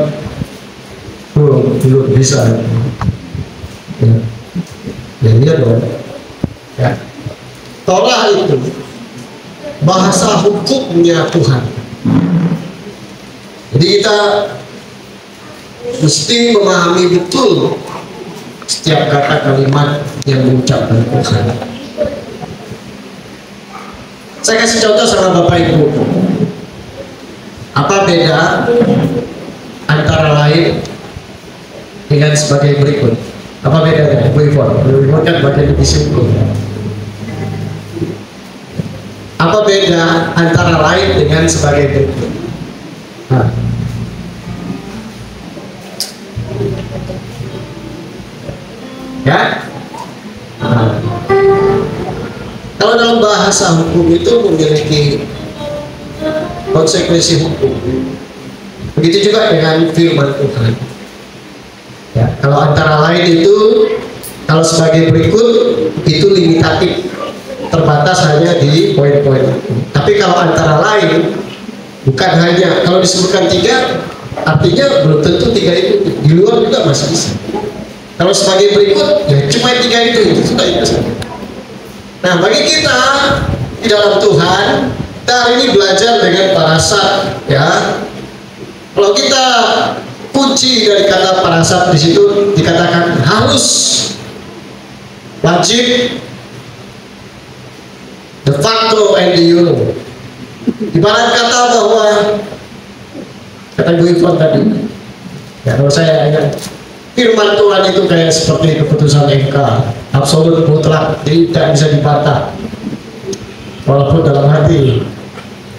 belum bisa. Ya, ya iya dong. Ya. Torah itu bahasa hukumnya Tuhan. Jadi kita mesti memahami betul setiap kata kalimat yang diucapkan Tuhan. Saya kasih contoh sama Bapak Ibu. Apa beda antara lain dengan sebagai berikut? Apa bedanya? Bu Ivon kan bagian divisi hukum. Apa beda antara lain dengan sebagai berikut? Nah. Ya? Nah. Kalau dalam bahasa hukum itu memiliki konsekuensi hukum. Begitu juga dengan firman Tuhan. Ya, kalau antara lain itu, kalau sebagai berikut itu limitatif, terbatas hanya di poin-poin. Tapi kalau antara lain, bukan hanya kalau disebutkan 3, artinya belum tentu 3 itu, di luar juga masih bisa. Kalau sebagai berikut, ya cuma 3 itu sudah itu. Nah, bagi kita di dalam Tuhan, kita hari ini belajar dengan parasat, ya. Kalau kita kunci dari kata parasat di situ dikatakan harus, wajib, de facto and de jure. Ibarat kata bahwa kata Bu Ivon tadi, ya kalau saya ingat, firman Tuhan itu kayak seperti keputusan MK, absolut mutlak, jadi tidak bisa dibantah. Walaupun dalam hati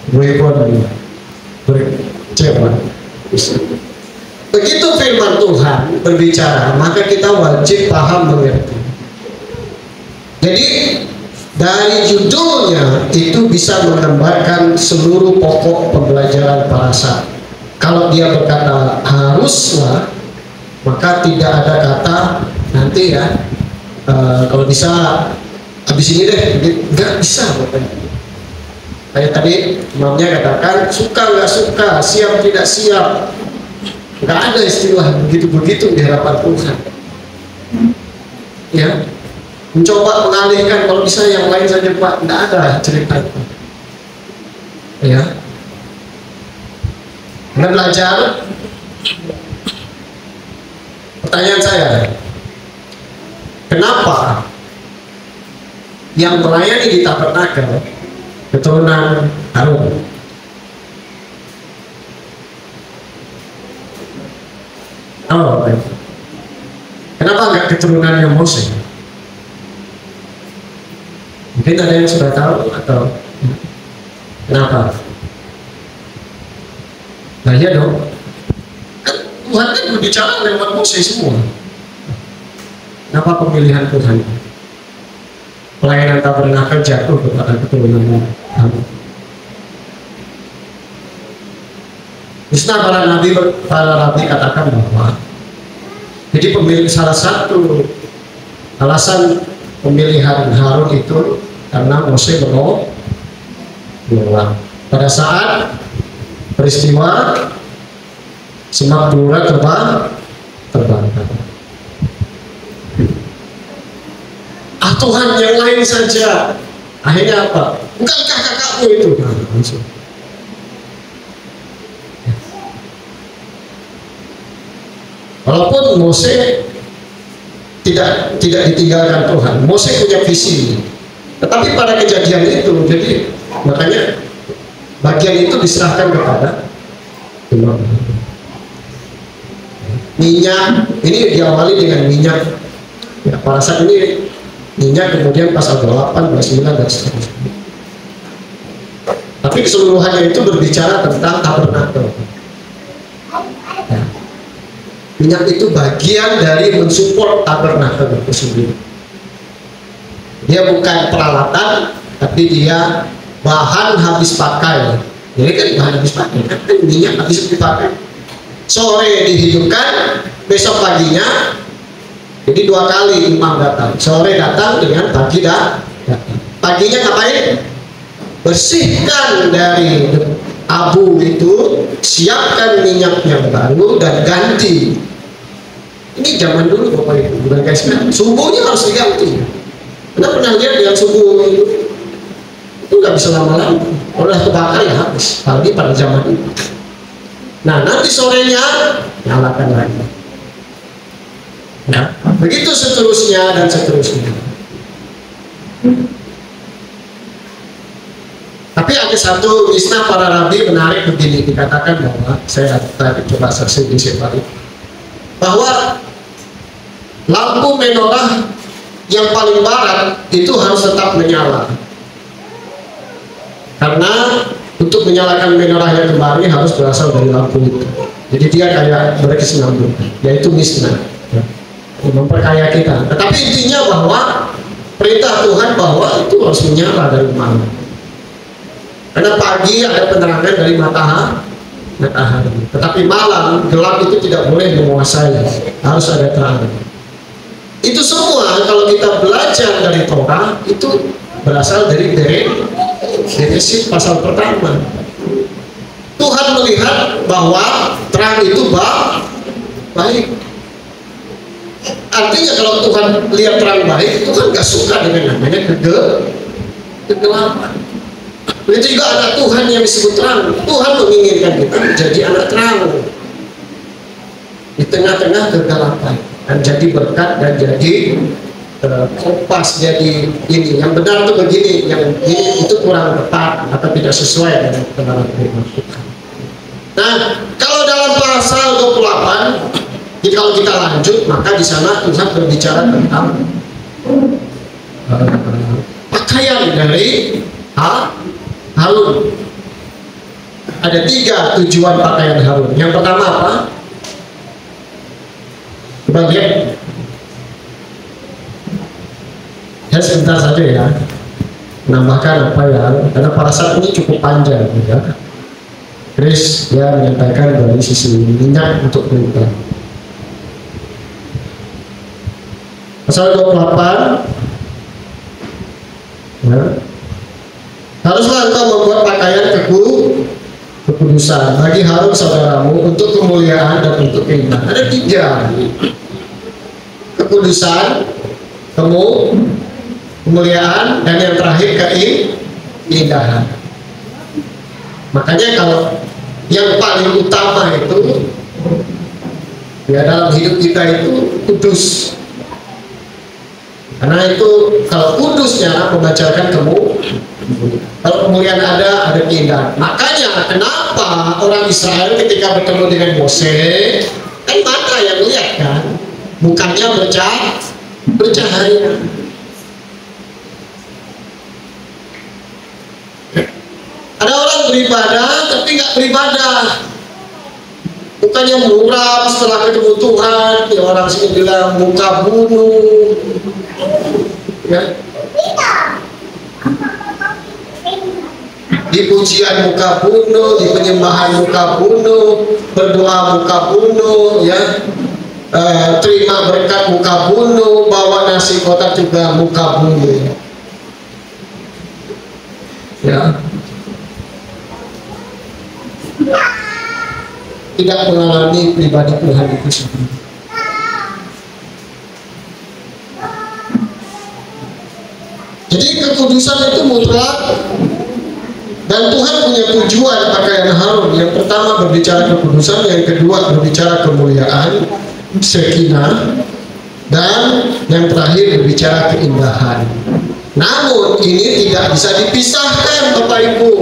gue pun berkecewa. Begitu firman Tuhan berbicara, maka kita wajib paham mengerti. Jadi dari judulnya itu bisa menggambarkan seluruh pokok pembelajaran bahasa. Kalau dia berkata haruslah, maka tidak ada kata nanti ya, kalau bisa habis ini deh, nggak bisa. Kayak tadi imamnya katakan suka nggak suka, siap tidak siap, nggak ada istilah begitu-begitu di hadapan Tuhan. Ya, mencoba mengalihkan, kalau bisa yang lain saja Pak, nggak ada cerita itu. Ya, Anda belajar. Pertanyaan saya, kenapa yang melayani di tabernakel keturunan Harun? Oh, kenapa nggak keturunannya Mose? Mungkin ada yang sudah tahu atau kenapa? Nah iya dong, kan Tuhan kan berbicara lewat Mose semua. Kenapa pemilihan Tuhan? Pelayanan tabernakel jatuh kepada keturunan Harun. Misna para nabi katakan bahwa jadi salah satu alasan pemilihan Harun itu karena Mose menolak pada saat peristiwa semak dura terbakar. Tuhan yang lain saja. Akhirnya apa? Bukankah kakakmu itu? Nah, langsung. Walaupun Mose tidak ditinggalkan Tuhan, Mose punya visi. Tetapi pada kejadian itu, jadi makanya bagian itu diserahkan kepada Tuhan. Minyak ini diawali dengan minyak. Ya, pada saat ini minyak, kemudian pasal 8, 29 dan seterusnya. Tapi keseluruhannya itu berbicara tentang tabernakel. Ya. Minyak itu bagian dari mensupport tabernakel itu sendiri. Dia bukan peralatan, tapi dia bahan habis pakai. Jadi kan bahan habis pakai, kan minyak habis dipakai. Sore dihidupkan, besok paginya. Jadi 2 kali imam datang, sore datang dengan pagi datang. Paginya ngapain? Bersihkan dari abu itu, siapkan minyak yang baru dan ganti. Ini zaman dulu Bapak Ibu, bukan guys, subuhnya harus diganti. Anda pernah lihat yang subuh itu nggak bisa lama-lama, kalau udah kebakar ya habis, apalagi pada zaman itu. Nah nanti sorenya nyalakan lagi. Nah, begitu seterusnya dan seterusnya. Tapi ada satu misna para nabi menarik begini, dikatakan bahwa saya tadi coba saksi di sini, bahwa lampu menorah yang paling barat itu harus tetap menyala, karena untuk menyalakan menorahnya kembali harus berasal dari lampu itu. Jadi dia kayak berkesinambungan, yaitu misna. Memperkaya kita. Tetapi intinya bahwa perintah Tuhan bahwa itu harus menyala dari malam. Karena pagi ada penerangan dari matahari. Tetapi malam gelap itu tidak boleh menguasai, harus ada terang. Itu semua kalau kita belajar dari Torah itu berasal dari Genesis pasal pertama. Tuhan melihat bahwa terang itu baik. Artinya kalau Tuhan lihat terang baik, Tuhan gak suka dengan namanya kegelapan. Begitu juga anak Tuhan yang disebut terang. Tuhan menginginkan kita menjadi anak terang di tengah-tengah kegelapan, dan jadi berkat dan jadi kompas. Jadi ini yang benar itu begini, yang ini itu kurang tepat atau tidak sesuai dengan kebenaran firman Tuhan. Nah, kalau dalam pasal 28 Jadi kalau kita lanjut, maka di sana Tuhan berbicara tentang pakaian dari Harun. Ada 3 tujuan pakaian Harun. Yang pertama apa? Coba lihat. Ya sebentar saja ya. Menambahkan apa ya? Karena parasat ini cukup panjang ya. Chris dia menyampaikan dari sisi minyak untuk perintah. Pasal 28 ya. Haruslah engkau membuat pakaian kekudusan bagi Harun saudaramu untuk kemuliaan dan untuk keindahan. Ada 3: kekudusan, kemuliaan, dan yang terakhir keindahan. Makanya kalau yang paling utama itu ya dalam hidup kita itu kudus. Karena itu kalau kudusnya membacakan kalau kemuliaan ada keindahan. Makanya kenapa orang Israel ketika bertemu dengan Mose kan mata yang lihat kan, mukanya bercahaya. Ada orang beribadah tapi nggak beribadah, bukannya muram setelah ketemu Tuhan. Ya, orang sini bilang muka bunuh ya. Di pujian muka bunuh, di penyembahan muka bunuh, berdoa muka bunuh ya, terima berkat muka bunuh, bawa nasi kotak juga muka bunuh ya. Tidak mengalami pribadi Tuhan itu sendiri. Jadi kekudusan itu mutlak, dan Tuhan punya tujuan pakaian Harun. Yang pertama berbicara kekudusan, yang kedua berbicara kemuliaan, sekinah, dan yang terakhir berbicara keindahan. Namun ini tidak bisa dipisahkan Bapak Ibu.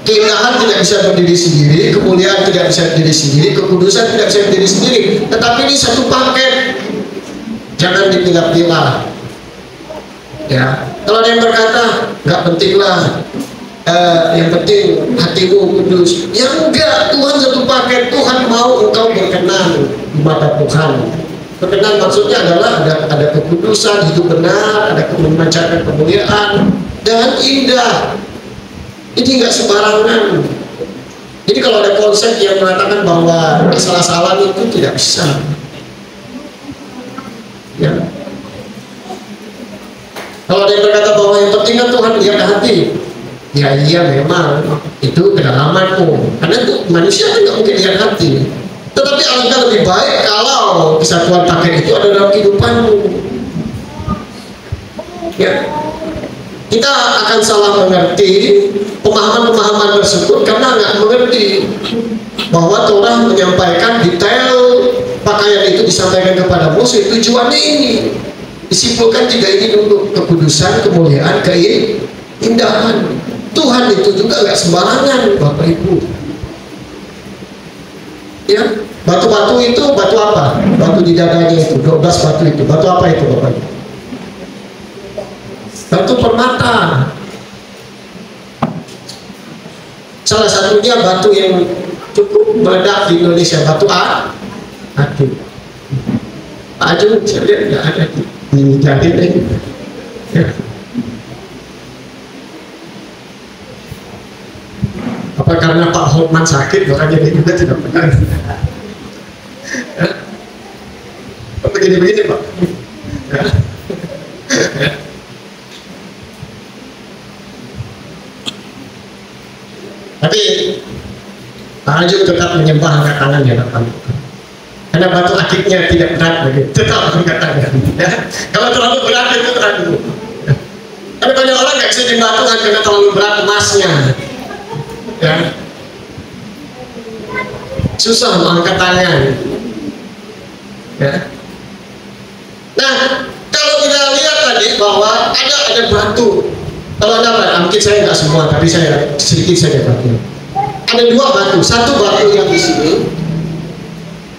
Keindahan tidak bisa berdiri sendiri, kemuliaan tidak bisa berdiri sendiri, kekudusan tidak bisa berdiri sendiri. Tetapi ini satu paket, jangan dipilah-pilah. Ya, kalau ada yang berkata nggak penting lah, yang penting hatimu kudus. Ya enggak, Tuhan satu paket. Tuhan mau engkau berkenan di mata Tuhan. Berkenan maksudnya adalah ada kekudusan, hidup benar, ada memancarkan kemuliaan dan indah. Ini nggak sembarangan. Jadi kalau ada konsep yang mengatakan bahwa salah-salah itu tidak bisa. Ya. Kalau ada yang berkata bahwa yang penting kan Tuhan lihat hati, ya iya memang itu kedalamanmu. Karena itu manusia kan nggak mungkin lihat hati. Tetapi alangkah lebih baik kalau kesatuan paket itu ada dalam kehidupanmu. Ya. Kita akan salah mengerti pemahaman-pemahaman tersebut karena nggak mengerti bahwa Torah menyampaikan detail pakaian itu disampaikan kepada Mose. Tujuannya ini disimpulkan 3 ini dulu: kekudusan, kemuliaan, keindahan. Tuhan itu juga nggak sembarangan Bapak Ibu. Ya, batu-batu itu batu apa? Batu di dadanya itu 12 batu itu. Batu apa itu Bapak Ibu? Batu permata. Salah satunya batu yang cukup meledak di Indonesia, batu akik. Pak Ajung saya lihat nggak ada di Jahit ini. Ya. Apa karena Pak Hotman sakit makanya dia juga tidak pernah? Apa begini Pak? Ya. Tapi Pak Ajung tetap menyembah angkat tangan di hadapan Tuhan. Karena batu akiknya tidak berat lagi, tetap angkat tangan. Ya. Kalau terlalu berat itu terlalu. Ya. Tapi banyak orang nggak bisa menyembah Tuhan karena terlalu berat emasnya. Ya. Susah mengangkat tangan. Ya. Nah, kalau kita lihat tadi bahwa ada batu. Kalau Anda mungkin saya nggak semua, tapi saya sedikit saja batu. Ada 2 batu, satu batu yang di sini,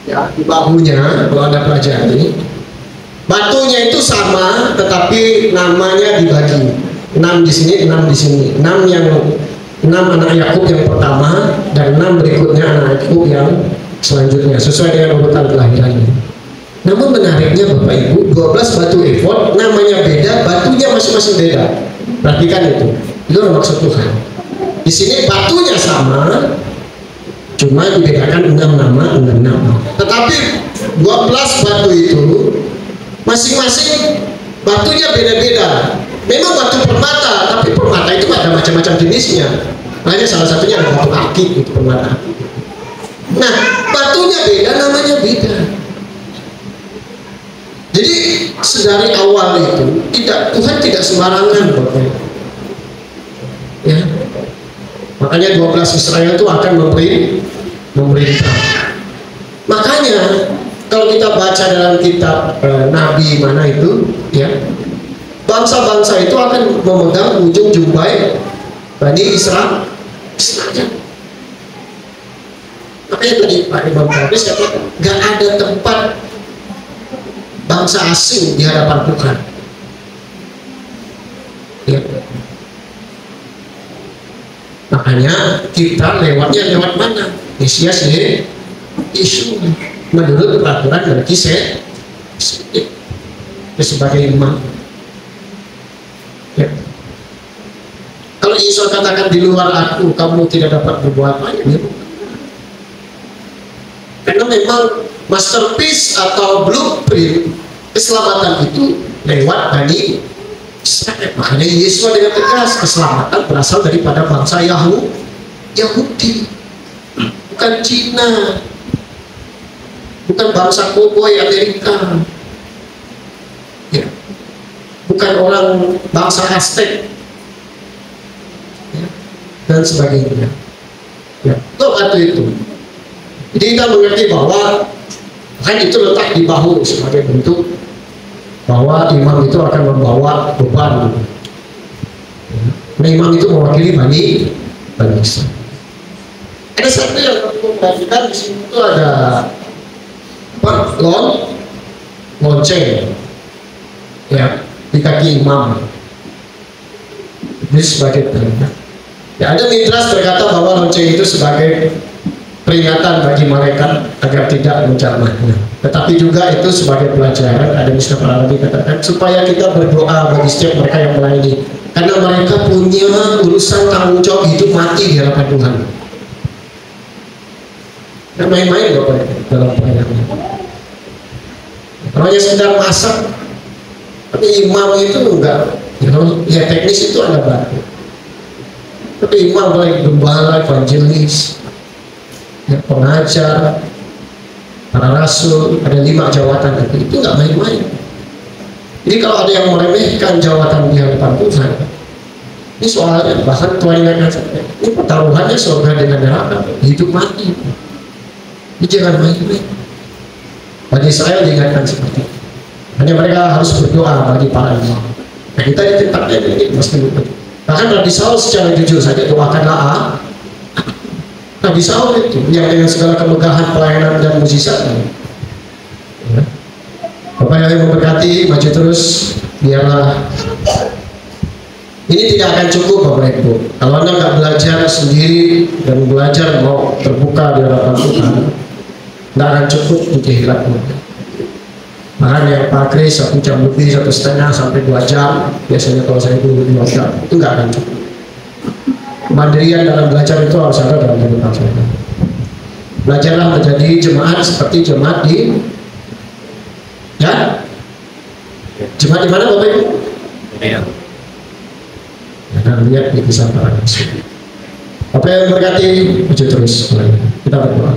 ya, di bahunya kalau Anda pelajari. Batunya itu sama, tetapi namanya dibagi. 6 di sini, 6 di sini. 6 anak Yakub yang pertama dan 6 berikutnya anak Yakub yang selanjutnya sesuai dengan urutan kelahirannya. Namun menariknya Bapak Ibu, 12 batu efod namanya beda, batunya masing-masing beda. Perhatikan itu maksud Tuhan. Di sini batunya sama, cuma dibedakan 6 nama, 6 nama. Tetapi 12 batu itu masing-masing batunya beda-beda. Memang batu permata, tapi permata itu ada macam-macam jenisnya. Hanya salah satunya ada batu akik, itu permata. Nah, batunya beda, namanya beda. Jadi sedari awal itu Tuhan tidak sembarangan, Bapak. Ya. Makanya 12 Israel itu akan memerintah. Makanya kalau kita baca dalam kitab Nabi mana itu, ya, bangsa-bangsa itu akan memegang ujung jumbai Bani Israel. Makanya tadi Pak Imam Fadis katakan, gak ada tempat bangsa asing di hadapan Tuhan. Ya. Makanya kita lewat mana? Mesias Yesus menurut peraturan Melkisedek sebagai imam. Ya. Kalau Yesus katakan di luar aku kamu tidak dapat berbuat banyak, karena memang masterpiece atau blueprint keselamatan itu lewat Bani Israel. Makanya Yesus dengan tegas, keselamatan berasal daripada bangsa Yahudi, bukan Cina, bukan bangsa koboi Amerika, ya, bukan orang bangsa Aztec, ya, dan sebagainya. Ya, itu. Jadi kita mengerti bahwa kan itu letak di bahu sebagai bentuk bahwa imam itu akan membawa beban. Nah, imam itu mewakili Bani Israel. Ada satu yang perlu perhatikan di sini itu ada lonceng, ya, di kaki imam. Ini sebagai tanda. Ya, ada mitras berkata bahwa lonceng itu sebagai peringatan bagi malaikat agar tidak menjamahnya. Tetapi juga itu sebagai pelajaran, ada Mr. Al-Arabi katakan, supaya kita berdoa bagi setiap mereka yang melayani, karena mereka punya urusan tanggung jawab hidup mati di hadapan Tuhan. Nah, main-main Bapak dalam pelayanan. Kalau hanya sekedar masak, tapi imam itu enggak, ya teknis itu ada banyak. Tapi imam baik gembala, evangelis, ya, pengajar, para rasul, ada 5 jawatan itu nggak main-main. Jadi kalau ada yang meremehkan jawatan di hadapan Tuhan, ini soalnya bahkan Tuhan ingatkan, ini pertaruhannya surga dengan neraka, hidup mati. Ini jangan main-main. Bagi Israel diingatkan seperti itu. Hanya mereka harus berdoa bagi para imam. Nah, kita di tempatnya ini mesti begitu. Bahkan Nabi Saul secara jujur saja doakanlah Nabi Saul itu yang dengan segala kemegahan pelayanan dan mukjizatnya. Ya. Bapak yang memberkati, maju terus, biarlah ini tidak akan cukup Bapak Ibu. Kalau Anda nggak belajar sendiri dan belajar mau terbuka di hadapan Tuhan, nggak akan cukup di kehidupan. Bahkan yang pakai 1 jam lebih, 1,5 sampai 2 jam, biasanya kalau saya dulu 2 jam, itu nggak akan cukup. Mandirian dalam belajar itu harus ada dalam kehidupan saya. Belajarlah menjadi jemaat seperti jemaat di, ya, jemaat di mana Bapak Ibu? Ya, lihat di kisah para rasul. Apa yang berkati, maju terus. Kita berdoa.